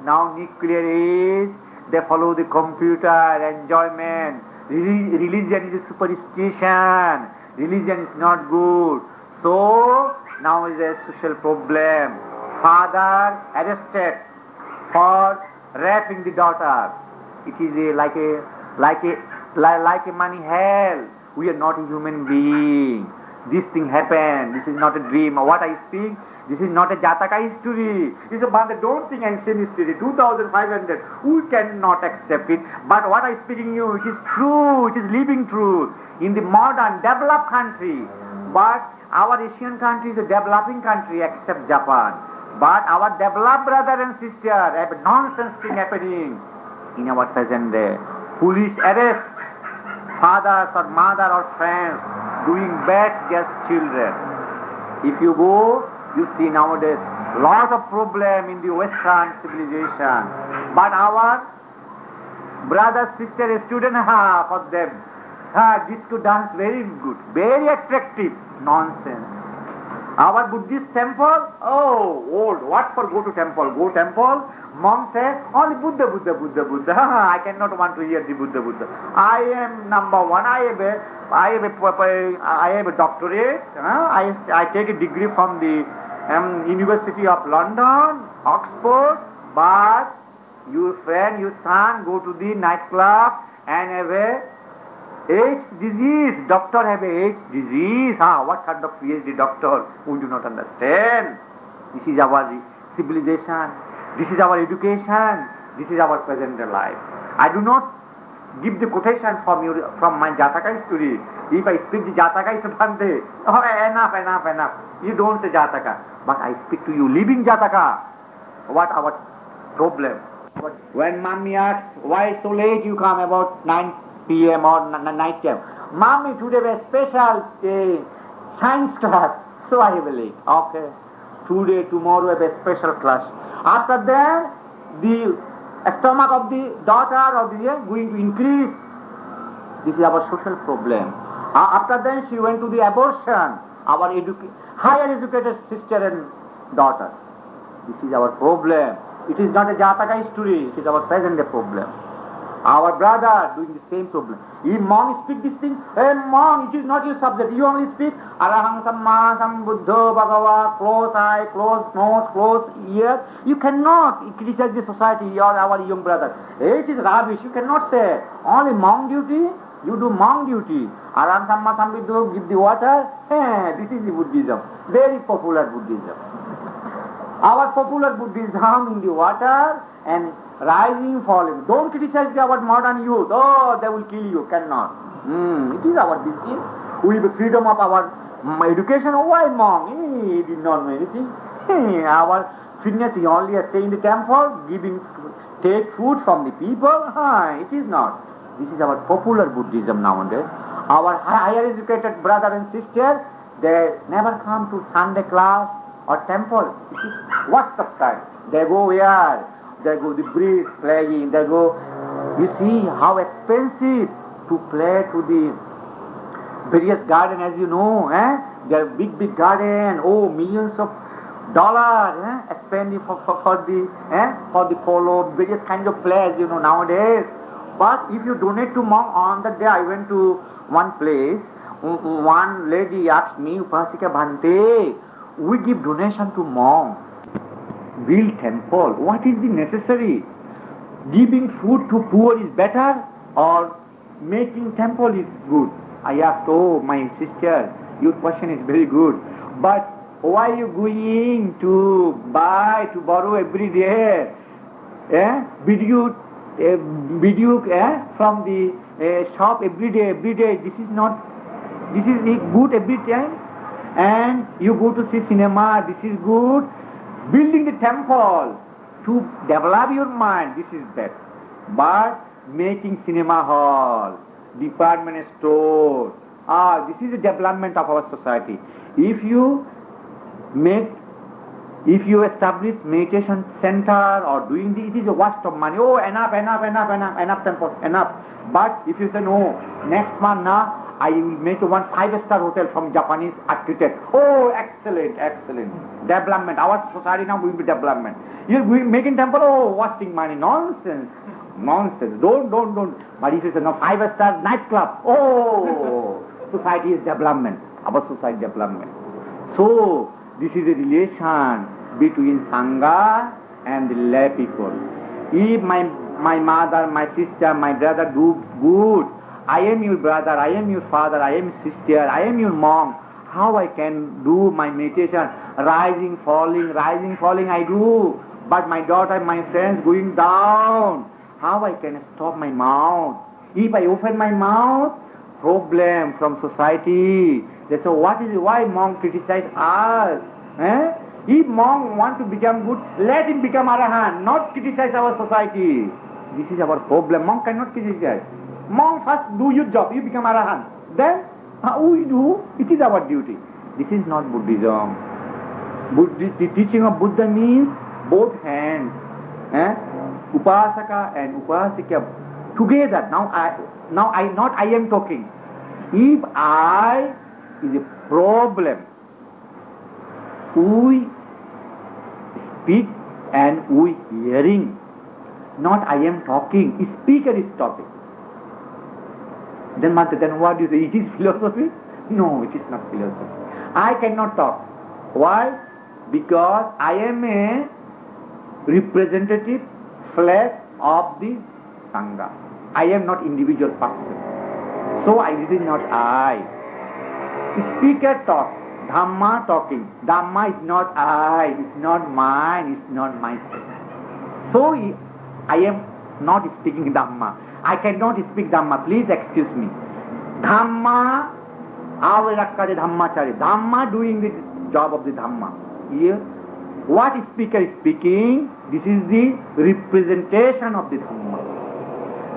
now nuclear age, they follow the computer, enjoyment. Religion is a superstition. Religion is not good. So, now is a social problem. Father arrested for raping the daughter. It is like a money hell. We are not a human being. This thing happened. This is not a dream. What I speak, this is not a Jataka history. This is a Banda. Don't think ancient history. 2,500. We cannot accept it. But what I speaking you, it is true. It is living truth. In the modern, developed country. But our Asian country is a developing country except Japan. But our developed brother and sister have a nonsense thing happening in our present day. Police arrest fathers or mother or friends doing bad against children. If you go, you see nowadays lot of problem in the Western civilization. But our brother, sister, student, for them, disco dance very good, very attractive. Nonsense. Our Buddhist temple, oh, old. What for go to temple? Go temple. Monk says, only Buddha, Buddha, Buddha, Buddha. I cannot want to hear the Buddha, Buddha. I am number one. I have a doctorate. I take a degree from the University of London, Oxford. But your friend, your son, go to the nightclub and have a AIDS disease. Doctor have a AIDS disease. What kind of PhD doctor? We do not understand. This is our civilization. This is our education. This is our present life. I do not give the quotation from my Jataka history. If I speak the Jataka, it's Bhante. Oh, enough. You don't say Jataka. But I speak to you living Jataka. What our problem? When mommy asks, why so late you come about 9 p.m. or night time? Mommy, today we have a special science class. So I have a late. Okay. Today, tomorrow we have a special class. After that, the stomach of the daughter of the year going to increase. This is our social problem. After that, she went to the abortion. Our higher educated sister and daughter. This is our problem. It is not a Jataka history. It is our present day problem. Our brother doing the same problem. If monk speak this thing, hey monk, it is not your subject. You only speak Arahang Samma Sambuddha Bhagava, close eye, close nose, close ear. You cannot criticize the society or our young brother. Hey, it is rubbish. You cannot say. Only monk duty, you do monk duty. Arahang Samma Sambuddha, give the water. Hey, this is the Buddhism. Very popular Buddhism. Our popular Buddhism in the water and rising, falling. Don't criticize our modern youth. Oh, they will kill you. Cannot. It is our business. We have freedom of our education. Oh, why monk? He did not know anything. Our fitness is only stay in the temple, take food from the people. It is not. This is our popular Buddhism nowadays. Our higher educated brother and sister, they never come to Sunday class or temple. It is WhatsApp time. They go where? They go the breeze playing. They go. You see how expensive to play to the various garden, as you know. They are big garden. Oh, millions of dollars spending for the polo, various kinds of players, you know, nowadays. But if you donate to monk, on that day I went to one place. One lady asked me, Upasika Bhante, we give donation to monk, build temple. What is the necessary? Giving food to poor is better or making temple is good? I asked, oh my sister, your question is very good. But why are you going to borrow every day? Video from the shop every day. This is good every time. And you go to see cinema, this is good. Building the temple to develop your mind, this is best. But making cinema hall, department store, this is the development of our society. If you establish meditation center or doing this, it is a waste of money. Oh, enough temple, enough. But if you say, no, next month now, I will make one 5-star hotel from Japanese architect. Oh, excellent. Development. Our society now will be development. You're making temple, oh, wasting money. Nonsense. Don't. But if you say, no, 5-star nightclub, oh, society is development. Our society development. So, this is a relation between Sangha and the lay people. If my mother, my sister, my brother do good, I am your brother, I am your father, I am sister, I am your mom, how I can do my meditation? Rising, falling, I do. But my daughter, my friends going down, how I can stop my mouth? If I open my mouth, problem from society. They say, why monk criticize us? If monk want to become good, let him become arahant, not criticize our society. This is our problem. Monk cannot criticize. Monk first do your job, you become arahant. Then, we do, it is our duty. This is not Buddhism. The teaching of Buddha means both hands. Upasaka and Upasika together. Now I am talking. If I is a problem, we speak and we hearing. Not I am talking. Speaker is talking. Then what do you say? It is philosophy? No, it is not philosophy. I cannot talk. Why? Because I am a representative flesh of the Sangha. I am not individual person. So it is not I. Speaker talk. Dhamma talking. Dhamma is not I. It's not mine. It's not myself. So I am not speaking Dhamma. I cannot speak Dhamma. Please excuse me. Dhamma, avarakkade Dhammachari. Dhamma doing the job of the Dhamma. Here, what speaker is speaking, this is the representation of the Dhamma.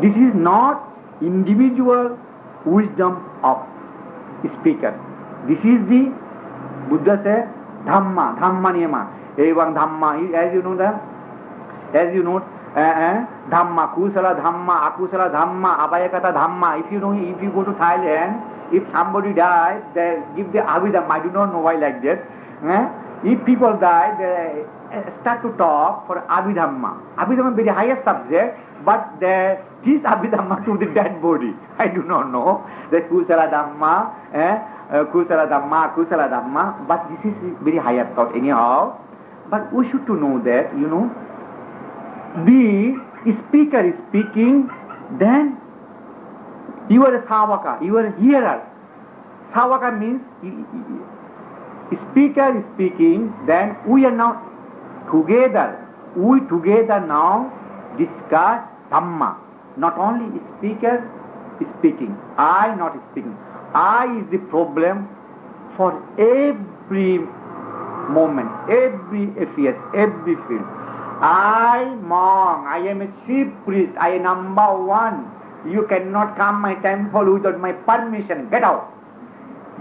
This is not individual wisdom of speaker. This is the Buddha said Dhamma niyama. Evam Dhamma, as you know that, Dhamma, Kusala Dhamma, Akusala Dhamma, Abhayakata Dhamma. If you go to Thailand, if somebody dies, they give the Abhidhamma. I do not know why like that. If people die, they start to talk for Abhidhamma. Abhidhamma is very highest subject, but they teach Abhidhamma to the dead body. I do not know. The Kusala Dhamma, Kusala Dhamma, but this is very higher thought anyhow. But we should to know that, the speaker is speaking, then you are a Savaka, you are a hearer. Savaka means speaker is speaking, then we are now we together now discuss Dhamma. Not only speaker speaking, I not speaking. I is the problem for every moment, every affairs, every field. I, monk, I am a chief priest, I am number one. You cannot come my temple without my permission. Get out.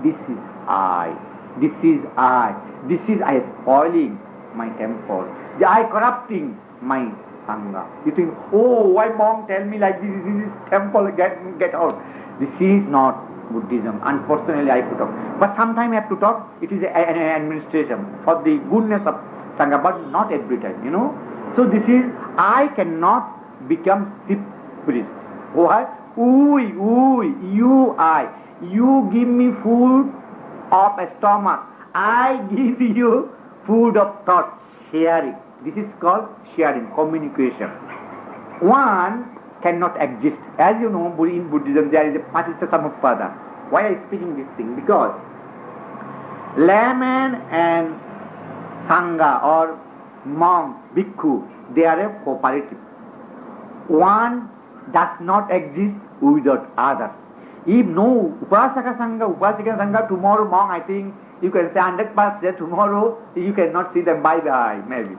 This is I. This is I. This is I spoiling my temple. I corrupting my Sangha. You think, oh, why monk tell me like this is temple, get out. This is not Buddhism. Unfortunately, I have to talk. But sometimes I have to talk. It is an administration for the goodness of Sangha, but not every time, So this is, I cannot become chief priest. Why? You, I. You give me food of a stomach. I give you food of thought. Sharing. This is called sharing, communication. One cannot exist. As you know, in Buddhism there is a Paticca Samuppada. Why I am speaking this thing? Because layman and Sangha or monk, bhikkhu, they are a cooperative. One does not exist without other. If no Upasaka Sangha, tomorrow monk, I think you can say 100% tomorrow you cannot see them bye-bye, maybe.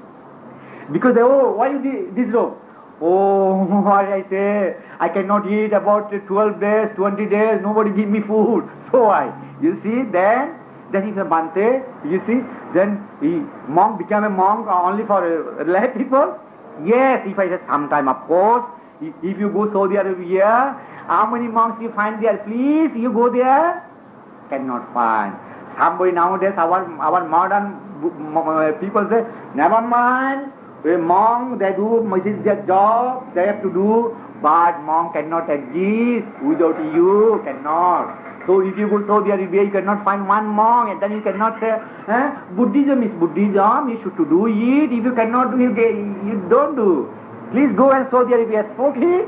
Because they, oh, why you this robe? Oh, what I say, I cannot eat about 12 days, 20 days, nobody give me food. So why? You see, then is a Bhante, you see, then monk became a monk only for lay people? Yes, if I say sometime, of course. If you go Saudi Arabia, how many monks you find there? Please, you go there? Cannot find. Somebody nowadays, our modern people say, never mind, a monk, they do, it is their job, they have to do, but monk cannot exist without you, cannot. So if you go to Saudi Arabia, you cannot find one monk, and then you cannot say, Buddhism is Buddhism, you should to do it. If you cannot do it, you don't do. Please go and Saudi Arabia, okay?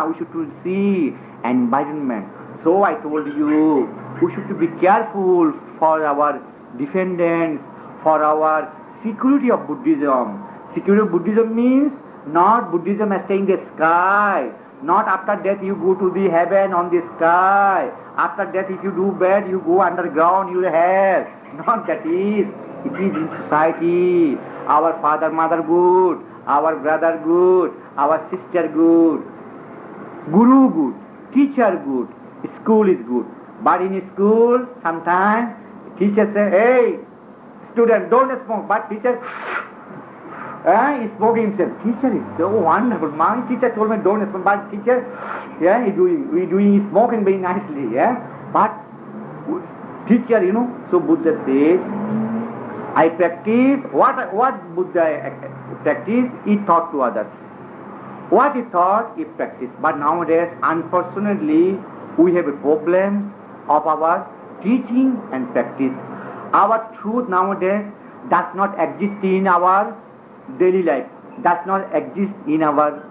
We should to see environment. So I told you, we should to be careful for our defendants, for our security of Buddhism. Security of Buddhism means not Buddhism as staying in the sky. Not after death you go to the heaven on the sky. After death if you do bad you go underground, you hell. Not that is. It is in society. Our father, mother good. Our brother good. Our sister good. Guru good. Teacher good. School is good. But in school sometimes teacher say, hey, student, don't smoke. But teacher is smoking himself. Teacher is so wonderful. My teacher told me don't smoke. But teacher, we doing smoking very nicely. But teacher, so Buddha says, I practice. What Buddha practice? He taught to others. What he taught, he practiced. But nowadays, unfortunately, we have a problem of our teaching and practice. Our truth nowadays does not exist in our daily life, does not exist in our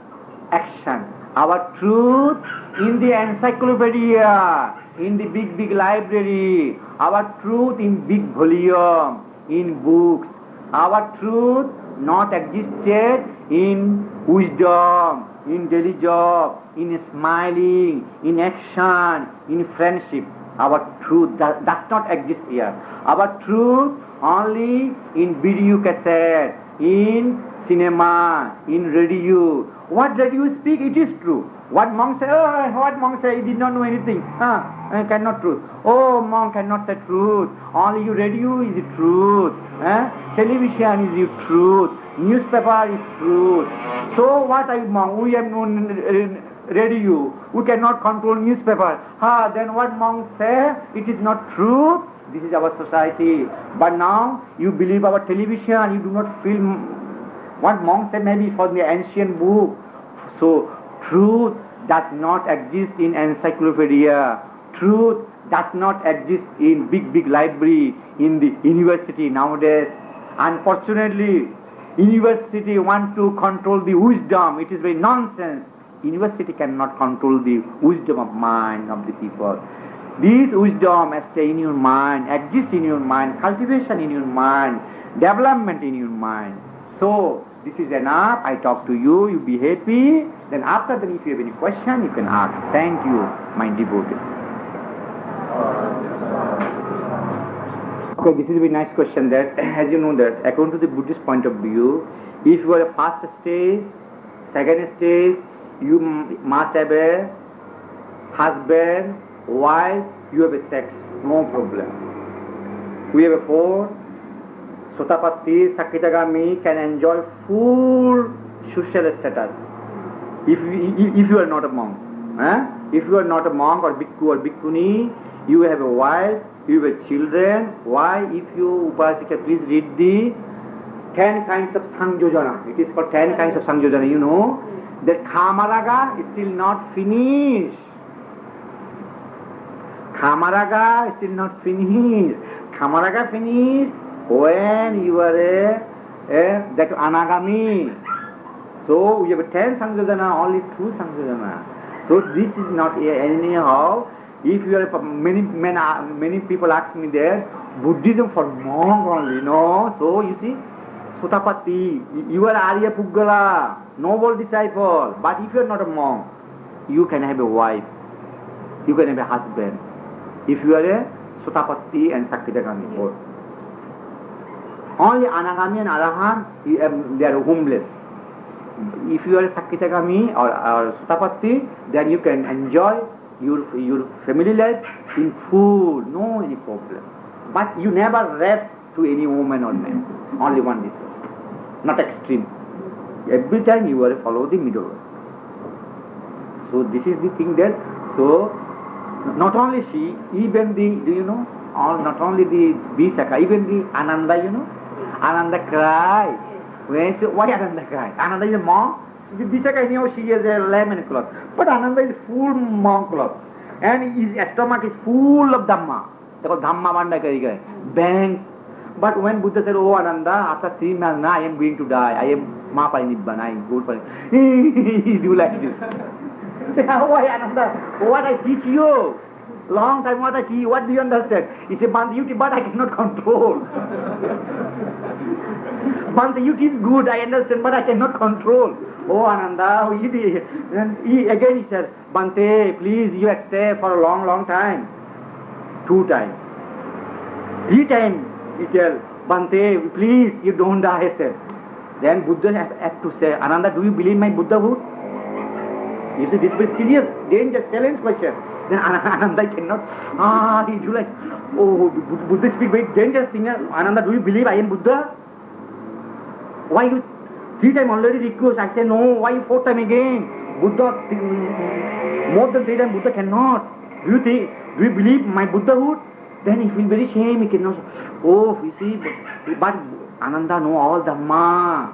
action. Our truth in the encyclopedia, in the big library, our truth in big volume, in books. Our truth not existed in wisdom, in daily job, in smiling, in action, in friendship. Our truth does not exist here. Our truth only in video cassette, in cinema, in radio. What radio speak, it is true. What monk say, he did not know anything. Cannot truth. Oh, monk cannot say truth. Only your radio is the truth. Television is the truth. Newspaper is truth. So what I monk? We have no radio. We cannot control newspaper. Then what monk say? It is not truth. This is our society. But now you believe our television. You do not feel what monk say maybe for the ancient book. So truth does not exist in encyclopedia. Truth does not exist in big library, in the university nowadays. Unfortunately, university want to control the wisdom. It is very nonsense. University cannot control the wisdom of mind of the people. This wisdom stay in your mind, exist in your mind, cultivation in your mind. development in your mind. So, this is enough. I talk to you, you be happy. Then after that, if you have any question, you can ask. Thank you, my devotees. Okay, this is a very nice question that, as you know that, according to the Buddhist point of view, if you are a first stage, second stage, you must have a husband, wife, you have a sex, no problem. We have a four, Sotapatti, Sakritagami can enjoy full social status if you are not a monk. If you are not a monk or bhikkhu or bhikkhuni, you have a wife, you have children. Why? If you, Upasika, please read the 10 kinds of Sangyojana. It is called 10 kinds of Sangyojana. You know that Kamaraga is still not finished. Kamaraga is still not finished. Kamaraga finished when you are that Anagami. So we have 10 Sangyojana, only 2 Sangyojana. So this is not anyhow. If you are many people ask me there, Buddhism for monk only, no? So you see, Sotapatti, you are Arya Puggala, noble disciple. But if you are not a monk, you can have a wife, you can have a husband. If you are a Sotapatti and Sakritagami, both. Only Anagami and Arahant, they are homeless. If you are a Sakritagami or Sotapatti, then you can enjoy your family life in full, no any problem. But you never rape to any woman or man. Only one this, not extreme. Every time you are follow the middle way. So this is the thing that, so not only she, even the, do you know, not only the Visakha, even the Ananda, you know, Ananda cry. When say, why Ananda cry? Ananda is a monk. The Visakha, you know, she has a lemon cloth. But Ananda is full monk cloth. And his stomach is full of Dhamma. They call Dhamma Vanda Kari. Bang. But when Buddha said, oh Ananda, after 3 months, I am going to die. I am Mapari Nibbana, I am good for it. He do like this. Why Ananda? What I teach you? Long time what I teach you, what do you understand? He said, Bhante, you teach, but I cannot control. Bhante, you teach good, I understand, but I cannot control. Oh Ananda, and again he said, Bhante, please, you have stayed for a long, long time. 2 times. 3 times he tell, Bhante, please, you don't die, he said. Then Buddha has to say, Ananda, do you believe my Buddhahood? You see, this is very serious, dangerous, challenge question. Then Ananda cannot, he do like, oh, Buddha speak very dangerous thing. Ananda, do you believe I am Buddha? Why you 3 times already request? I say no. Why 4th time again? Buddha, more than 3 times Buddha cannot. Do you believe my Buddhahood? Then he feel very shame. He cannot. Oh, you see, but Ananda know all Dhamma.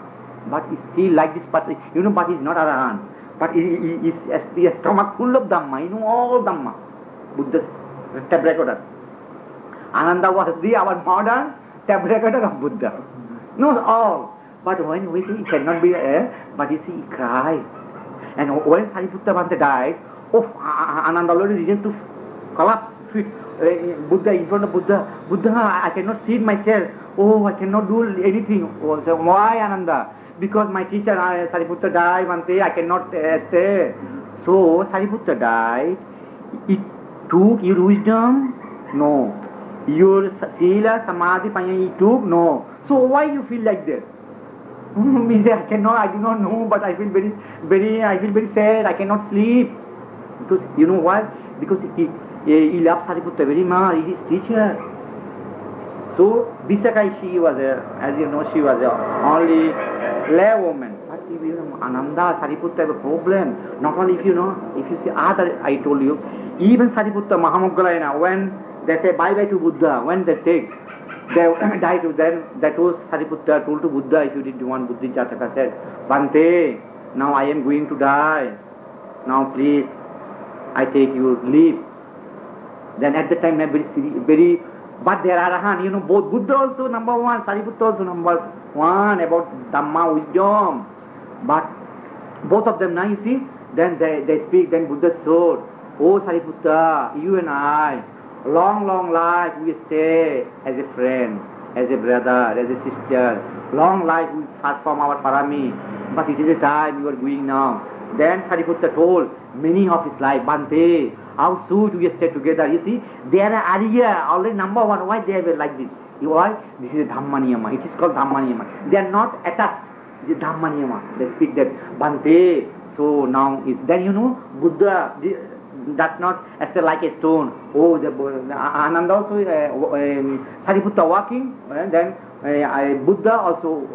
But he still like this, but you know, but he's not Arahant. But his stomach full of Dhamma. He know all Dhamma. Buddha's tape recorder. Ananda was our modern tape recorder of Buddha. Knows all. But when we see he cannot be but you see he cried. And when Sariputta Bhante died, Ananda already began to collapse. Buddha, in front of Buddha, I cannot see myself. Oh, I cannot do anything. Oh, so why Ananda? Because my teacher Sariputta died, Bhante, I cannot stay. So Sariputta died. It took your wisdom? No. Your sila, samadhi, panya, it took? No. So why you feel like that? I cannot, I do not know, but I feel very sad, I cannot sleep. Because, you know why? Because he loves Sariputta very much, he is his teacher. So, Visakha, she was, as you know, she was only lay woman. But if you know, Ananda, Sariputta have a problem. Not only if you know, if you see other, I told you, even Sariputta, Mahamoggallana, when they say bye-bye to Buddha, when they take, they die to them. That was Sariputta told to Buddha, if you did one, Buddhi Jataka said, Bhante, now I am going to die. Now please, I take your leave. Then at the time, very, but there are Arahant, you know, both Buddha also number 1, Sariputta also number 1 about Dhamma, wisdom. But both of them now you see, then they speak, then Buddha told, oh Sariputta, you and I, long life we stay as a friend. as a brother, as a sister. Long life we perform our parami, but it is a time you are going now. Then Sariputta told many of his life, Bante, how sweet we stay together. You see, they are Arya, already number one. Why they are like this? Why? This is a Dhamma Niyama. It is called Dhamma Niyama. They are not attached. It is Dhamma Niyama. They speak that Bante. So now, then you know, Buddha, that's not like a stone. Oh, Ananda also, Sariputta walking, then Buddha also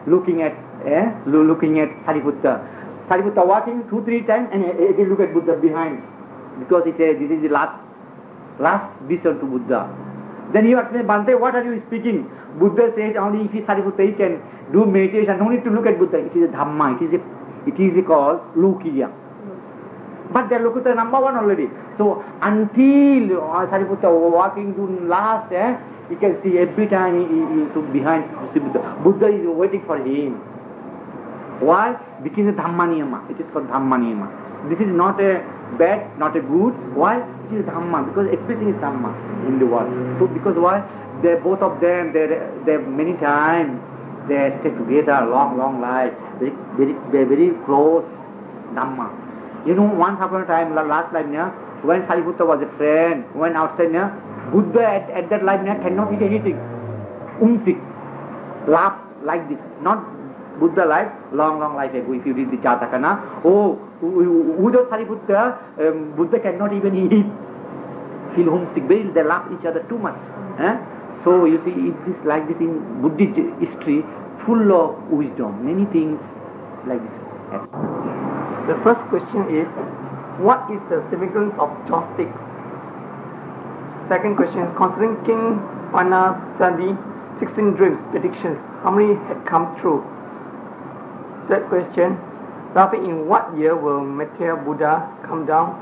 looking at Sariputta. Sariputta walking 2-3 times and again look at Buddha behind, because he says this is the last vision to Buddha. Then he asked me, Bante, what are you speaking? Buddha says only if Sariputta he can do meditation, no need to look at Buddha. It is a Dhamma, it is called Lokiya. But they are Lokuta number one already. So until Sariputta walking to last, you can see every time he took behind to see Buddha. Buddha is waiting for him. Why? Because it's Dhamma Niyama. It is called Dhamma Niyama. This is not a bad, not a good. Why? It is Dhamma, because everything is Dhamma in the world. So because why? They both of them, they many times they stay together, long life, very close Dhamma. You know, once upon a time, last life, when Sariputta was a friend, when outside, Buddha at that life cannot eat anything. Sick, laugh like this. Not Buddha life, long life ago. If you read the Jatakana, without Sariputta, Buddha cannot even eat. Feel homesick. They laugh each other too much. So you see, it is like this in Buddhist history, full of wisdom. Many things like this. The first question is, what is the significance of chopsticks? Second question, concerning King Panasadi 16 dreams predictions, how many had come true? Third question, roughly in what year will Maitreya Buddha come down?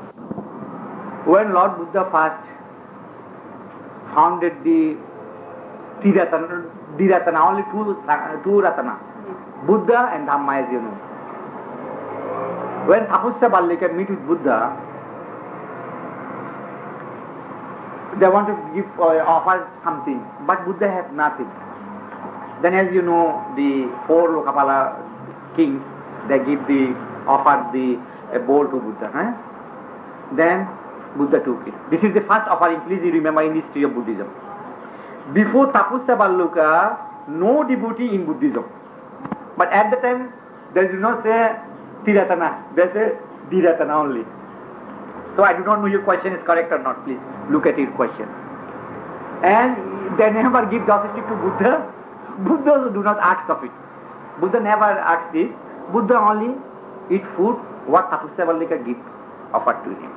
When Lord Buddha first founded the Triratana, only two Ratana, Buddha and Dhamma, as you know. When Tapusya Ballika meet with Buddha, they want to give offer something, but Buddha has nothing. Then, as you know, the 4 Lokapala kings, they offered a bowl to Buddha. Then Buddha took it. This is the first offering, please remember, in the history of Buddhism. Before Tapusya Balluka, no devotee in Buddhism. But at the time, they do not say Tiratana, they say Dhiratana only. So I do not know your question is correct or not, please look at your question. And they never give joystick to Buddha. Buddha do not ask of it. Buddha never asked this. Buddha only eat food what Tapusya Ballika give offered to him.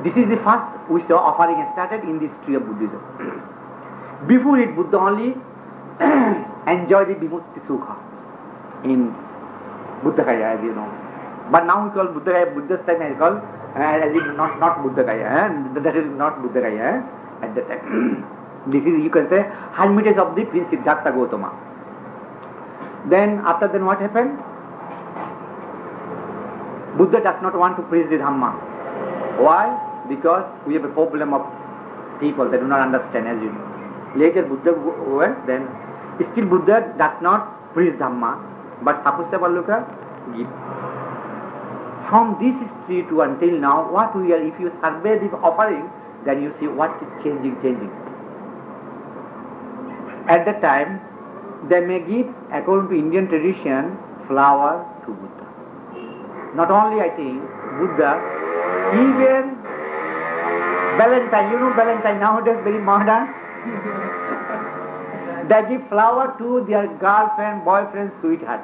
This is the first we saw offering started in the history of Buddhism. Before it, Buddha only enjoyed the Vimukti Sukha in Buddhagaya, as you know. But now we call Buddhagaya, Buddha's time is called, as if not Buddhagaya, that is not Buddhagaya at that time. This is, you can say, hermitage of the Prince Siddhartha Gautama. Then, after then what happened? Buddha does not want to preach the Dhamma. Why? Because we have a problem of people, they do not understand, as you know. Later Buddha went, then still Buddha does not preach Dhamma, but Tapusya Balluka give. From this history to until now, what we are, if you survey the offering, then you see what is changing. At that time, they may give, according to Indian tradition, flower to Buddha. Not only, I think, Buddha, even Valentine, you know Valentine nowadays very modern. They give flower to their girlfriend, boyfriend, sweetheart.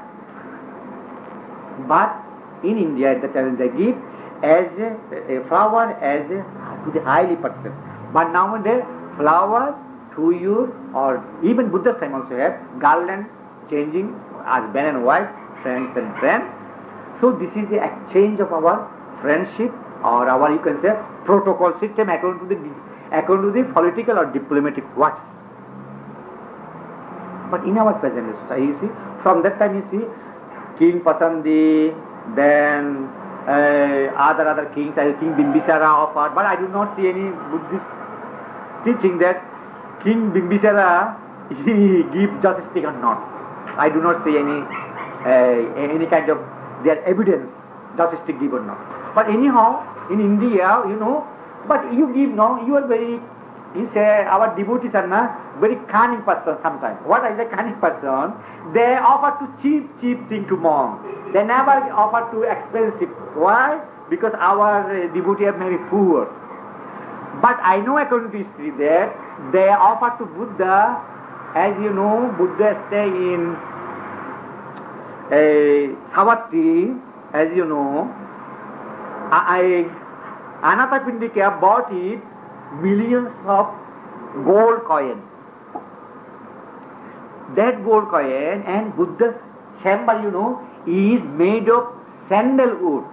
But in India at the time they give as a flower as to the highly person. But nowadays flower to you, or even Buddha's time also have garland changing husband and wife, friends and friends. So this is the exchange of our friendship, or our, you can say, protocol system according to the political or diplomatic words. But in our present society, you see, from that time you see, King Pasandi, then other kings, King Bimbisara offered, but I do not see any Buddhist teaching that King Bimbisara, he give joystick or not. I do not see any kind of their evidence, joystick give or not. But anyhow, in India, but you give no, you are very, you say our devotees are not very cunning person sometimes. What is a cunning person? They offer to cheap thing to monks. They never offer to expensive. Why? Because our devotees are very poor. But I know according to history that they offer to Buddha, as you know, Buddha stay in Savatthi, as you know. Anathapindika bought it millions of gold coins. That gold coin and Buddha's chamber, is made of sandalwood,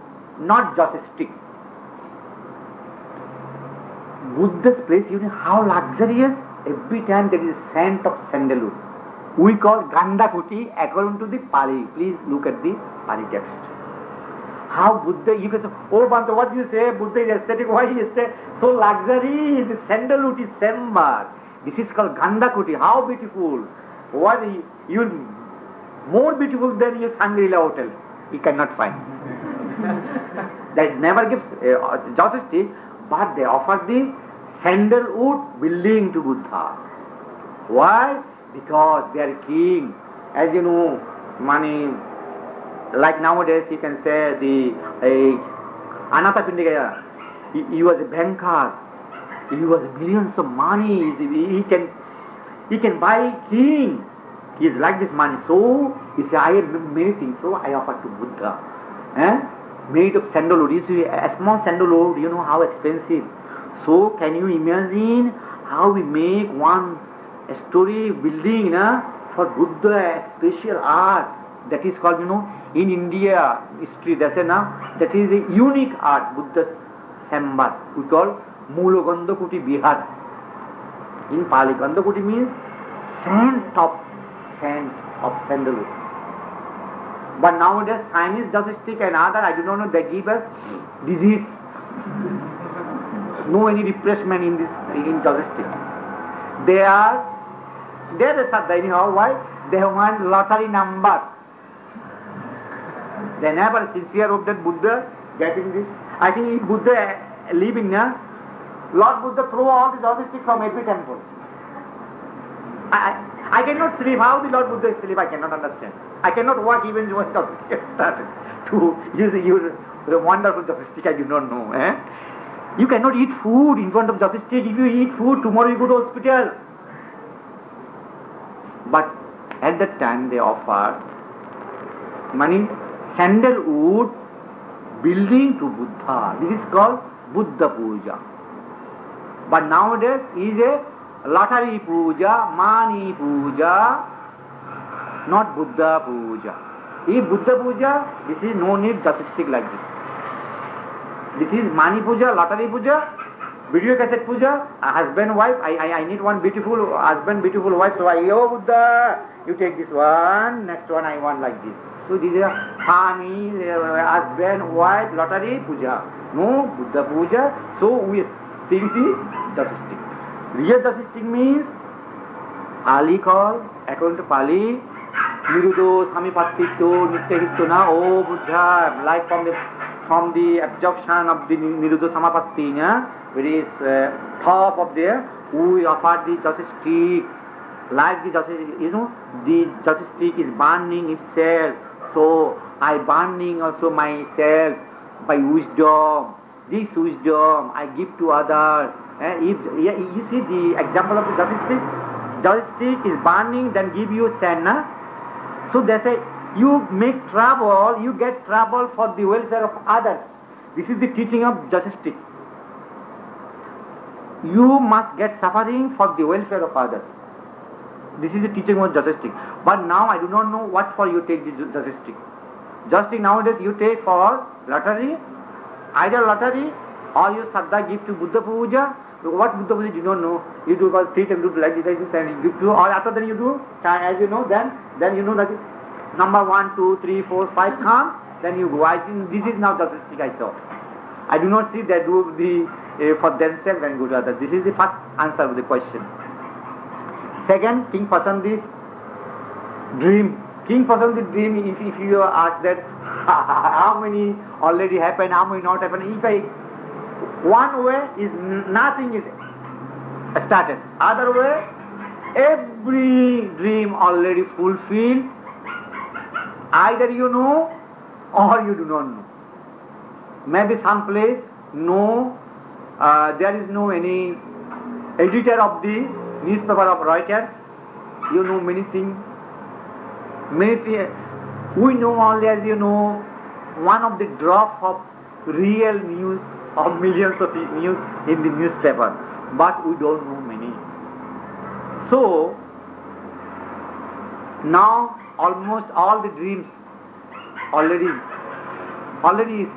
not joystick. Buddha's place, how luxurious. Every time there is scent of sandalwood. We call Gandhakuti according to the Pali. Please look at the Pali text. How Buddha, you can say, oh Bhanta, what do you say? Buddha is aesthetic. Why he is so luxury? The sandalwood is sambar. This is called Gandhakuti. How beautiful. What you more beautiful than your Shangri-La hotel. You cannot find. That never gives joystick, but they offer the sandalwood willing to Buddha. Why? Because they are king. As you know, money, like nowadays you can say the Anathapindika, he was a banker. He was millions of money. He can buy king. He is like this money. So he said, I have many things, so I offer to Buddha. Made of sandalwood. You see, a small sandalwood, you know how expensive. So can you imagine how we make one story building for Buddha, a special art that is called, in India history, that is a unique art, Buddha's sambar. We call Mulo Gandhakuti Bihar. In Pali, Gandhakuti means scent of sandalwood. But nowadays Chinese joystick and other, I do not know, they give us disease. No any replacement in joystick. They are the sadha anyhow. Why? They want lottery number. They never sincere of that Buddha getting this. I think if Buddha living Lord Buddha throw all the joystick from every temple. I cannot sleep. How the Lord Buddha sleep? I cannot understand. I cannot walk even when joystick started to use the wonderful joystick. I do not know. You cannot eat food in front of joystick. If you eat food, tomorrow you go to hospital. But at that time they offered sandalwood building to Buddha. This is called Buddha Puja. But nowadays is a lottery puja, money puja, not Buddha puja. If Buddha puja, this is no need joystick like this. This is money puja, lottery puja, video cassette puja, husband, wife. I need one beautiful husband, beautiful wife. So oh Buddha, you take this one, next one I want like this. So this is honey, husband, wife, lottery puja. No Buddha puja. So we sing the joystick. Real joystick means Pali call, according to Pali, Nirudo, Samipatito, Nityahito na, oh Buddha, like from the absorption of the Niruddha Samapatti, which is top of there, we offer the joystick, like the joystick, the joystick is burning itself, so I burning also myself by wisdom. This wisdom I give to others. If you see the example of the joystick is burning, then give you sand. So they say, you make trouble, you get trouble for the welfare of others. This is the teaching of joystick. You must get suffering for the welfare of others. This is the teaching of joystick. But now I do not know what for you take the joystick. Joystick nowadays you take for lottery, either lottery or you sadha give to Buddha Puja. What Buddha Puja you don't know. You do about 3 times like this and you give to, or after then you do, as you know, then you know that number 1, 2, 3, 4, 5 come, then you go. I think this is now joystick I saw. I do not see they do the for themselves and go to others. This is the first answer of the question. Second, King Pasandi's dream. King Pasandi's dream, if you ask that, how many already happened, how many not happened, one way is nothing is started. Other way, every dream already fulfilled. Either you know or you do not know. Maybe some place, no, there is no any editor of the newspaper of Reuters. You know many things. We know only, as you know, one of the drop of real news of millions of news in the newspaper, but we don't know many. So now almost all the dreams already is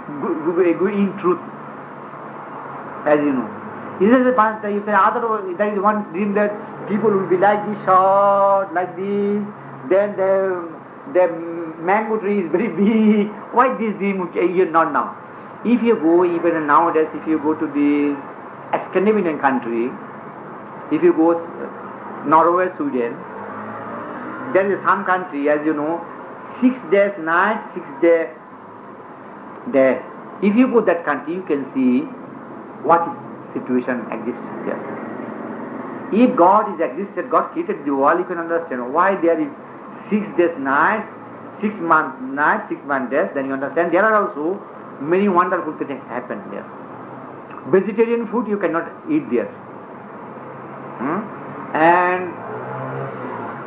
good in truth, as you know. This is the part that you say, there is one dream that people will be like this short, like this, then the mango tree is very big. Why this dream? You not now. If you go even nowadays, if you go to the Scandinavian country, if you go Norway, Sweden, there is some country, as you know, 6 days night, 6 days day. If you go that country, you can see what situation exists there. If God is existed, God created the world, you can understand why there is 6 days night, 6 months night, 6 months days, then you understand there are also many wonderful things happen there. Vegetarian food you cannot eat there. And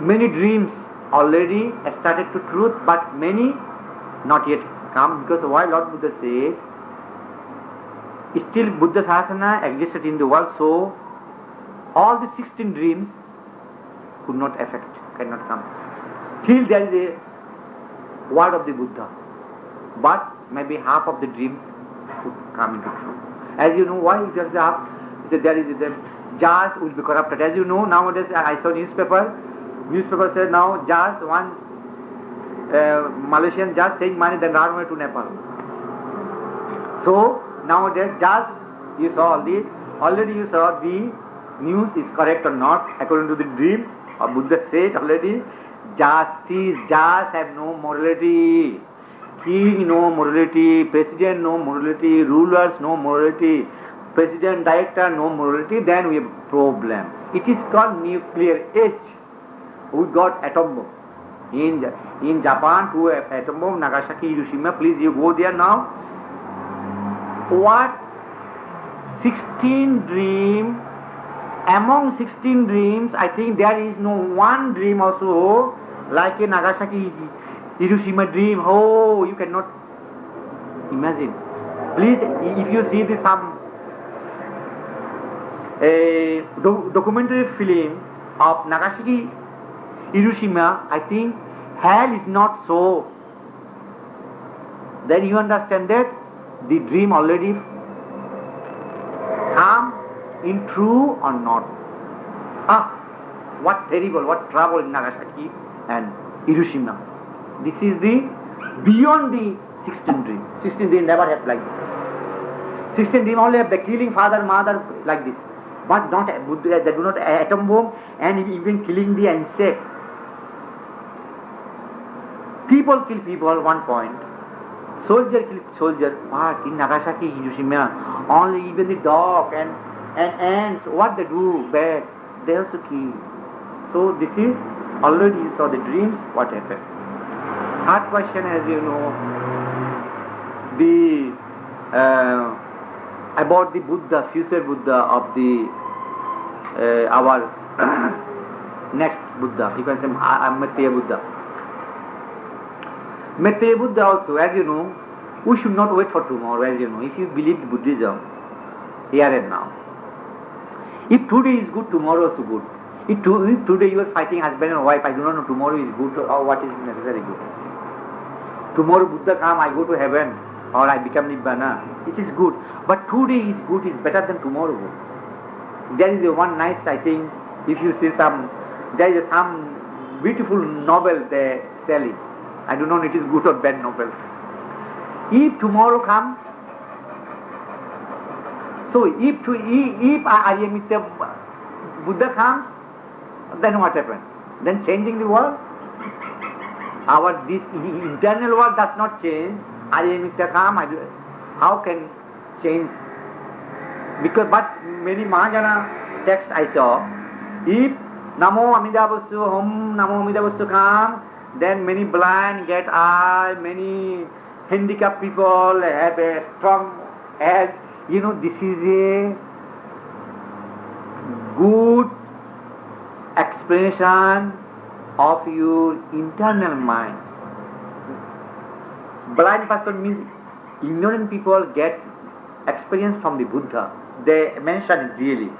many dreams already started to truth, but many not yet come, because why Lord Buddha says, still Buddha Sasana existed in the world, so all the 16 dreams could not affect, cannot come. Till there is a word of the Buddha, but maybe half of the dreams could come into truth. As you know, why there is half? There is the jars will be corrupted. As you know, nowadays I saw newspaper says now jars, one Malaysian jars taking money, then run away to Nepal. So nowadays jars, you saw already you saw the news is correct or not according to the dream. Buddha said already, jars have no morality. King no morality, president no morality, rulers no morality, president, director no morality, then we have a problem. It is called nuclear age. We got atom bomb. In Japan, two atom bomb, Nagasaki, Hiroshima, please you go there now. What? 16 dreams. Among 16 dreams, I think there is no one dream also like a Nagasaki, Hiroshima dream. Oh, you cannot imagine. Please, if you see this some documentary film of Nagasaki, Hiroshima, I think hell is not so. Then you understand that the dream already come in true or not. What terrible, what trouble in Nagasaki and Hiroshima. This is the beyond the 16 dream. 16 dream never have like this. 16 dream only have the killing father, mother like this. But not they do not atom bomb and even killing the insect. People kill people at one point. Soldier kill soldier. But in Nagasaki, Hiroshima, only even the dog and ants, what they do bad, they also kill. So this is already you saw the dreams, what happened. Third question, as you know, the about the Buddha, future Buddha of the our next Buddha. You can say Maitreya Buddha. Maitreya Buddha also, as you know, we should not wait for tomorrow, as you know. If you believe Buddhism, here and now. If today is good, tomorrow is good. If today you are fighting husband and wife, I do not know tomorrow is good or what is necessary good. Tomorrow Buddha come, I go to heaven or I become Nibbana. It is good. But today is good, is better than tomorrow. There is a one nice, I think, if you see there is some beautiful novel they selling. I do not know it is good or bad novel. If tomorrow comes, so if Aryamitra Buddha comes, Then what happened? Then changing the world? This internal world does not change. How can change? But many Mahayana texts I saw, if Namo Amitabhastu, Om Namo Amitabhastu come, then many blind get eye, many handicapped people have a strong head. This is a good explanation of your internal mind. Blind person means ignorant people get experience from the Buddha. They mention it really.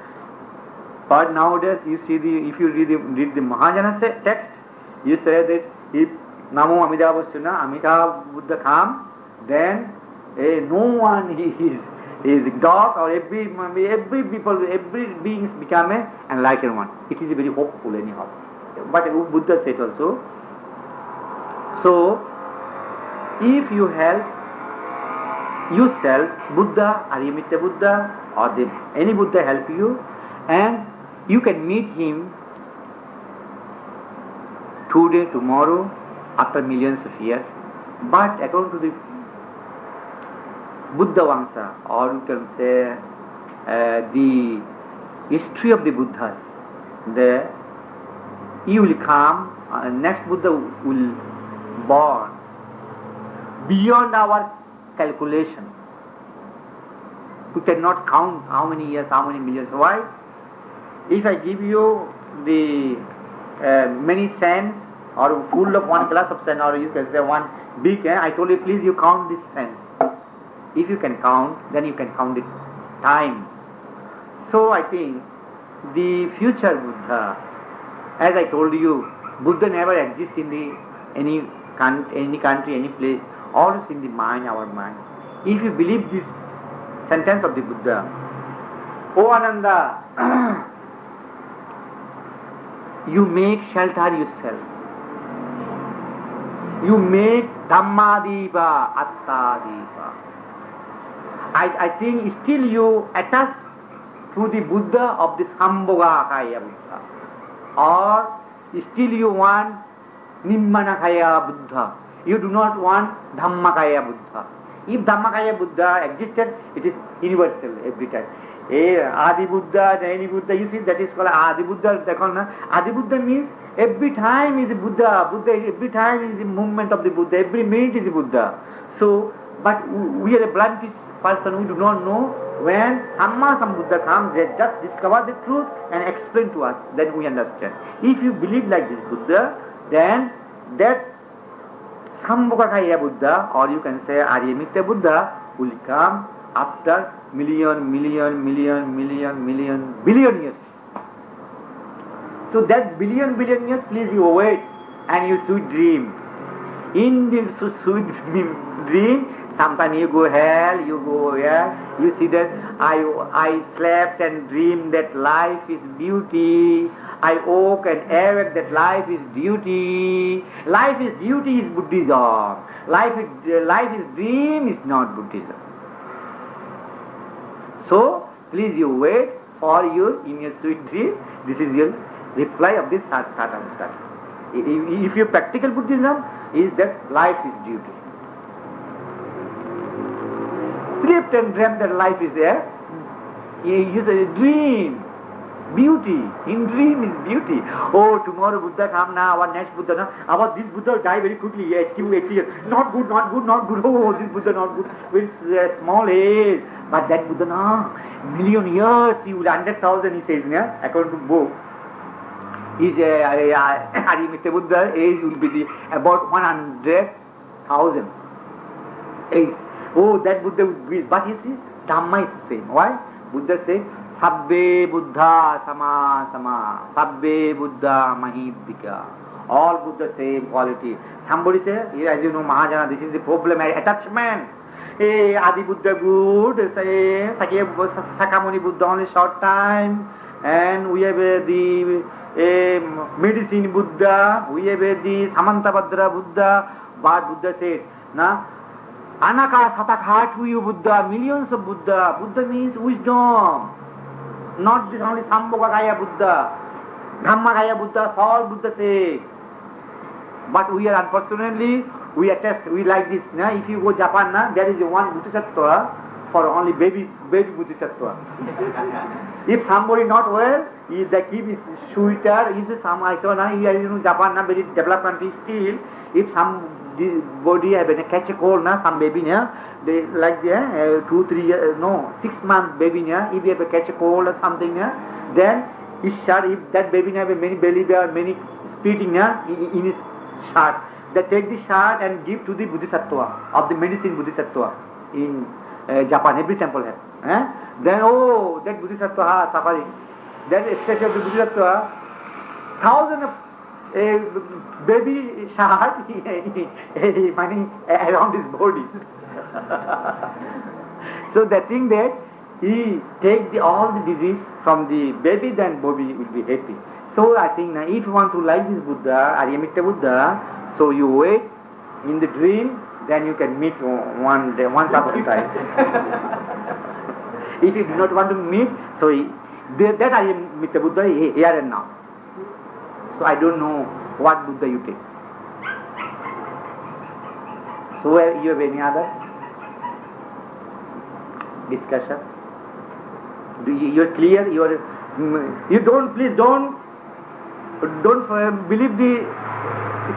But nowadays if you read the Mahayana text, you say that if Namo Amitabhasuna, Amitabha Buddha come, then no one is dog or every people, every beings become an enlightened one. It is very hopeful anyhow. But Buddha said also. So, if you help yourself, Buddha, Arihamitta Buddha, or any Buddha help you, and you can meet him today, tomorrow, after millions of years. But according to the Buddha Vamsa, or you can say the history of the Buddhas, you will come, next Buddha will born beyond our calculation. We cannot count how many years, how many millions. Why? If I give you the many sands, or full of one glass of sand, or you can say one big, I told you, please you count this sand. If you can count, then you can count the time. So I think the future Buddha, as I told you, Buddha never exists in any country, any place, always in the mind, our mind. If you believe this sentence of the Buddha, O Ananda, you make shelter yourself. You make Dhammadipa, Attadipa. I think still you attach to the Buddha of the Sambhogakaya Buddha. Or still you want Nimmanakaya Buddha. You do not want Dhammakaya Buddha. If Dhammakaya Buddha existed, it is universal every time. Adi Buddha, Jaini Buddha, you see that is called Adi Buddha. Adi Buddha means every time is a Buddha. Every time is the movement of the Buddha. Every minute is a Buddha. So, but we are a blind person, we do not know when Samma Sambuddha comes, they just discover the truth and explain to us, then we understand. If you believe like this Buddha, then that Sambhogakaya Buddha, or you can say Arihamitta Buddha, will come after million billion years. So that billion years, please you wait and you should dream. In the sweet dream, sometimes you go hell, you go here, you see that I slept and dreamed that life is beauty. I woke and awake that life is duty. Life is duty is Buddhism. Life is dream is not Buddhism. So, please you wait for you in your sweet dream. This is your reply of this Sattva. If your practical Buddhism is that life is duty. Slept and dreamt that life is there. You say dream, beauty. In dream is beauty. Oh, tomorrow Buddha come now, our next Buddha now. Our this Buddha die very quickly. 80 years. Not good. Oh, this Buddha not good. With small age. But that Buddha no, million years, he will 100,000. He says, according to book. His Arihamitta Buddha age will be about 100,000 age. Oh, that Buddha would be, but you see, Dhamma is the same. Why? Buddha says, Sabbe Buddha sama, Sabbe Buddha Mahidika. All Buddha same quality. Somebody say, as you know, Mahayana, this is the problem, attachment. Adi Buddha good, say, Sakamuni Buddha only short time, and we have the medicine Buddha, we have the Samantabhadra Buddha, but Buddha said, Anaka Satakhatvuyu Buddha, millions of Buddha. Buddha means wisdom. Not this only Sambhogakaya Buddha. Dhammakaya Buddha, all Buddha say. But we are unfortunately, we attest, we like this. Nah? If you go Japan, nah, there is one Bodhisattva for only baby Bodhisattva. If somebody not well, they keep his sweater, some, I saw now here in Japan, nah, very developed country still, if somebody have catch a cold, nah, some baby, nah, they like 2, 3 years, no, 6 months baby, nah, if you have a catch a cold or something, nah, then his shirt, if that baby have many belly or many spitting in his shirt, they take the shirt and give to the Bodhisattva, of the medicine Bodhisattva in Japan, every temple has. Then, oh, that Bodhisattva suffering. Then statue of the Bodhisattva, thousands of baby shirt money around his body. So they think that he take all the disease from the baby, then baby will be happy. So I think now if you want to like this Buddha, Aryamitra Buddha, so you wait in the dream, then you can meet one day, once upon a time. If you do not want to meet, so that Aryamitra Buddha here and now. So I don't know what Buddha you take. So you have any other discussion? You're clear? You don't, please don't believe the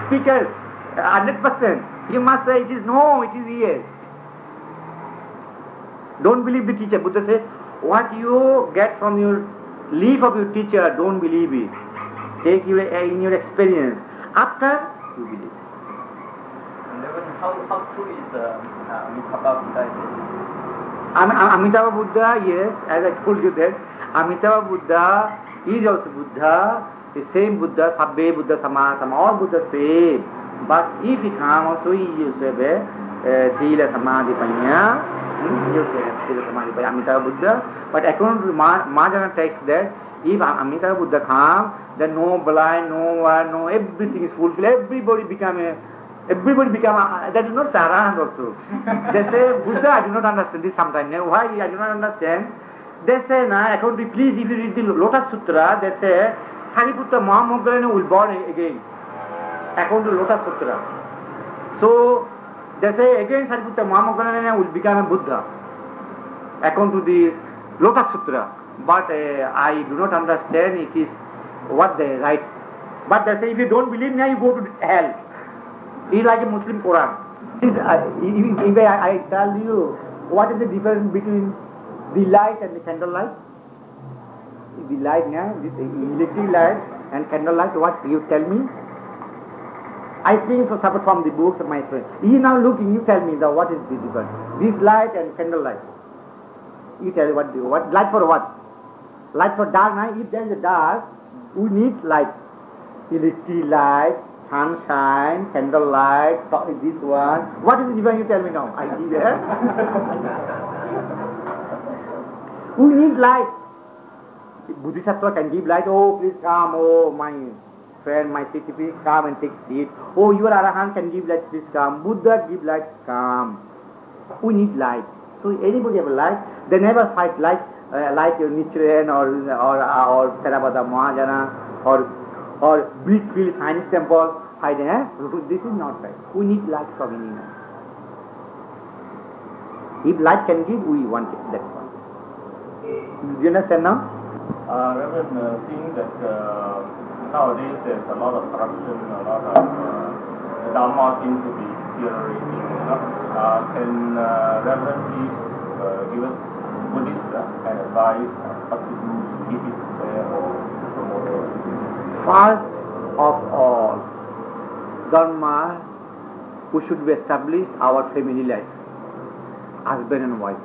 speakers 100%. You must say it is no, it is yes. Don't believe the teacher. Buddha says, what you get from your leaf of your teacher, don't believe it. Take you in your experience. After, you believe. How true is Amitabha Buddha? Amitabha Buddha, yes, as I told you that, Amitabha Buddha is also Buddha, the same Buddha, Sabbe Buddha Sama, all Buddha same. But if he come also, he used to have Sila Samadhi Panya, he used to have Sila Samadhi Panya, Amitabha Buddha. But according to the Mahajana text that, if Amitabha Buddha come, then no blind, no one, no, everything is fulfilled, everybody become, that is not Sarahand also. They say, Buddha, I do not understand this sometimes. Why I do not understand? They say, according to, please, if you read the Lotus Sutra, they say, Sariputta Mahamoggallana will born again. According to Lotus Sutra. So, they say again Sariputta Mahamoggallana will become a Buddha. According to the Lotus Sutra. But I do not understand it is what they write. But they say if you don't believe, now you go to hell. It is like a Muslim Quran. If I tell you what is the difference between the light and the candlelight? The light, this electric light and candlelight, what you tell me? I think so separate from the books of my friend. He now looking, you tell me what is the difference? This light and candlelight. You tell me what light for what? Light for dark night. If there is a dark, we need light. Electric light, sunshine, candlelight, this one. What is the difference? You tell me now. I see there. We need light. Bodhisattva can give light. Oh, please come. Oh, my friend, my city, please come and take seat. Oh, your Arahant can give light, please come. Buddha give light, come. We need light. So anybody have a light, they never fight like Nichiren or Theravada Mahajana or Brickfield Science Temple fight. This is not right. We need light from India. If light can give, we want it. That's one. Do you understand now? Reverend, seeing that nowadays there's a lot of corruption, a lot of Dharma seems to be deteriorating. Can Reverend please give us Buddhist and advice what to do to keep it fair or promote it? First of all, Dharma, we should be established our family life, husband and wife,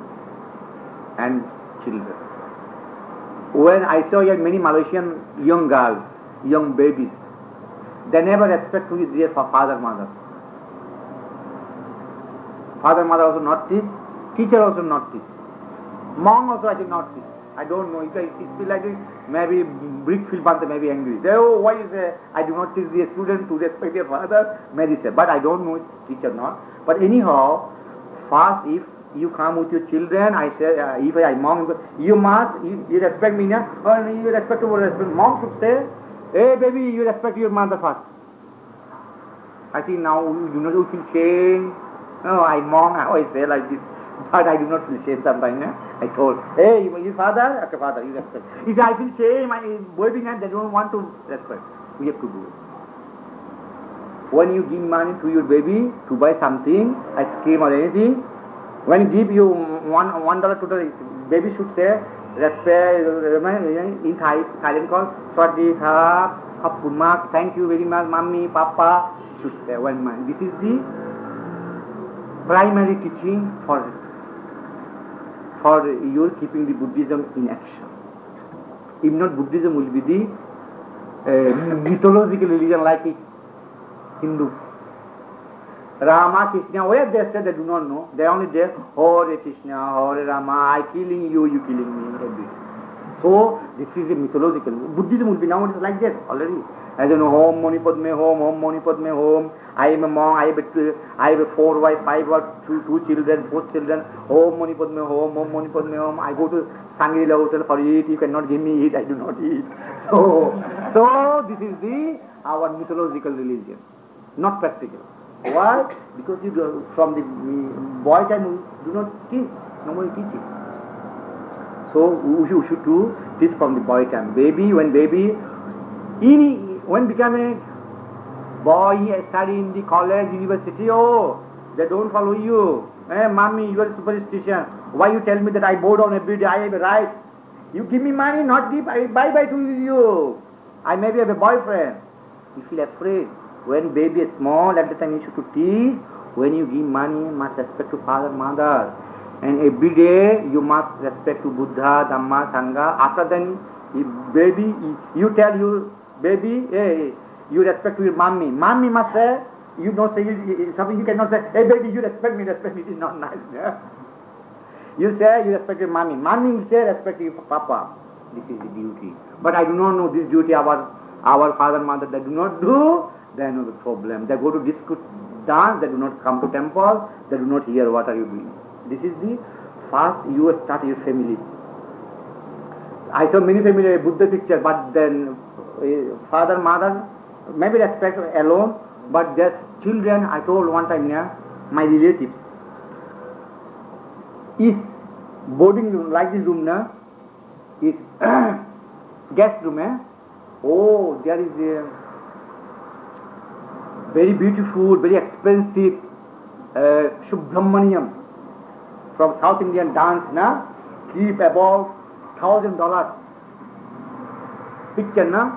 and children. When I saw here many Malaysian young girls, young babies, they never expect to be there for father, mother. Father, mother also not teach, teacher also not teach. Mom also I did not teach. I don't know. It feels like maybe Brickfield Banta may be angry. They, oh, why is I do not teach the student to respect their father, maybe say. But I don't know teacher not. But anyhow, first if you come with your children, I say, if I mom, you must, you respect me, or you respect to respect. Mom should say, Hey baby, you respect your mother first. I think now you do not feel shame. No, I always say like this, but I do not feel shame sometimes. I told, hey, your father, okay, father, you respect. If I feel shame, baby, they don't want to respect. We have to do it. When you give money to your baby to buy something, ice cream or anything, when you give you $1 to the baby should say, respect, in Thailand called, Swaddi Thap, Khapun Mak, thank you very much, mommy, papa, should say one man. This is the primary teaching for your keeping the Buddhism in action. If not, Buddhism will be the mythological religion like Hindu. Rama, Krishna, where they said they do not know. They only there, Hare Krishna, Hare Rama, I killing you, you killing me, everything. So, this is a mythological. Buddhism will be nowadays like that already. As you know, Om Mani Padme Hum, Om Mani Padme Hum. I am a monk, I have a 4 wife, 5 wives, 2 children, 4 children. Om Mani Padme Hum, Om Mani Padme Hum. I go to Shangri-La hotel for eat, you cannot give me eat, I do not eat. So this is our mythological religion, not practical. Why? Because you do, from the boy time you do not teach, nobody teaches. So we should do this from the boy time. When become a boy, study in the college, university, they don't follow you. Hey, mommy, you are superstition. Why you tell me that I bow down every day? I have a right. You give me money, not give, I bye to you. I maybe have a boyfriend. You feel afraid. When baby is small, at the time you should teach. When you give money, you must respect to father, mother. And every day you must respect to Buddha, Dhamma, Sangha. After then, baby, you tell your baby, hey, you respect to your mommy. Mommy must say, you don't say something, you cannot say, hey baby, you respect me, it is not nice. Yeah? You say, you respect your mommy. Mommy will say, respect your papa. This is the duty. But I do not know this duty our father, mother, they do not do. They know the problem. They go to disco dance, they do not come to temple, they do not hear what are you doing. This is the first you start your family. I saw many family Buddha picture, but then father, mother, maybe respect alone, but their children, I told one time, my relatives, is boarding room, like this room, is guest room, oh, there is a very beautiful, very expensive Subramaniam from South Indian dance, keep about $1,000 picture,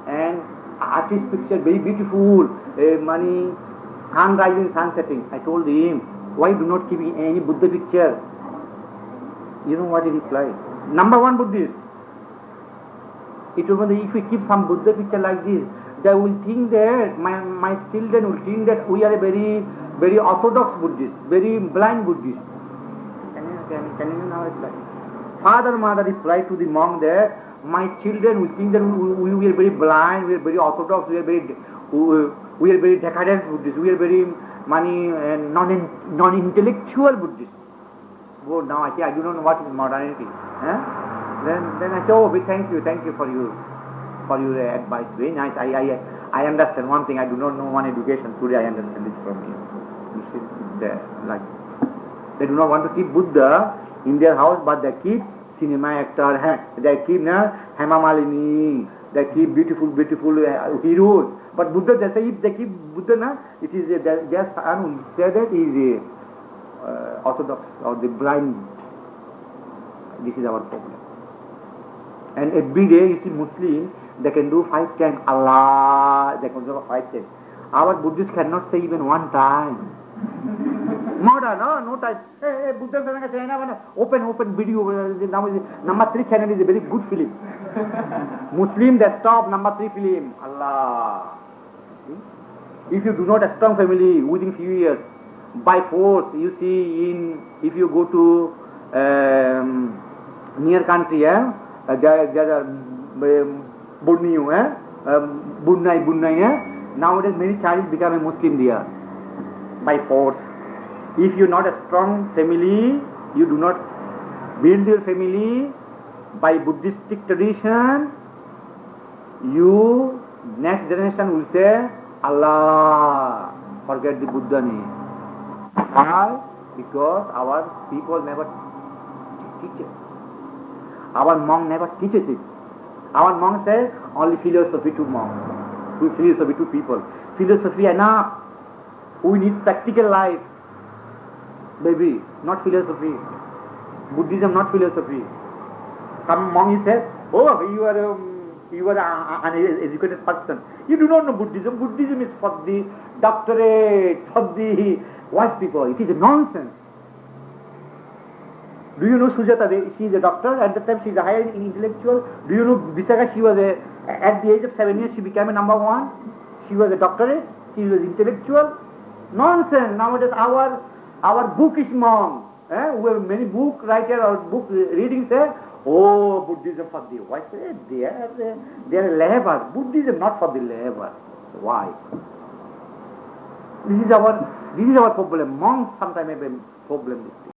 and artist picture, very beautiful, money, sun rising, sun setting. I told him, why do not keep any Buddha picture? You know what he replied? Number one Buddhist. He told me that if we keep some Buddha picture like this, they will think that, my children will think that we are a very, very orthodox Buddhist, very blind Buddhist. Can you now reply? Father, mother replied to the monk that, my children will think that we are very blind, we are very orthodox, we are very decadent Buddhists, we are very non-intellectual Buddhists. Oh, now I say, I do not know what is modernity. Then I say, oh, thank you for your advice. Very nice. I understand one thing. I do not know one education. Today I understand this from you. You see, they do not want to keep Buddha in their house, but they keep cinema actor. They keep Hema Malini. They keep beautiful heroes. But Buddha, they say, if they keep Buddha, it is their son will say that he is orthodox or the blind. This is our problem. And every day you see Muslims, they can do 5 times Allah, they can do 5 times. Our Buddhists cannot say even one time. Modern, no time. Hey, Buddha, open video. Number 3 channel is a very good film. Muslim, they stop number 3 film. Allah. See? If you do not a strong family within few years, by force, you see, if you go to near country, there are Borneo, Brunei, nowadays many child become a Muslim there by force. If you are not a strong family, you do not build your family by Buddhistic tradition, you Next generation will say, Allah, forget the Buddha name. Why? Because our people never teach it. Our monk never teaches it. Our monk says only philosophy to monks, philosophy to people. Philosophy enough. We need practical life. Baby, not philosophy. Buddhism, not philosophy. Some monk says, oh, you are an educated person. You do not know Buddhism. Buddhism is for the doctorate, for the wise people. It is a nonsense. Do you know Sujata? She is a doctor. At the time she is a higher intellectual. Do you know Visakha? She was at the age of 7 years she became a number one. She was a doctorate. She was intellectual. Nonsense. Nowadays our bookish monk, who have many book writer or book reading say, oh, Buddhism for the wise. They are labor. Buddhism not for the labor. Why? This is our problem. Monks sometimes have a problem with this.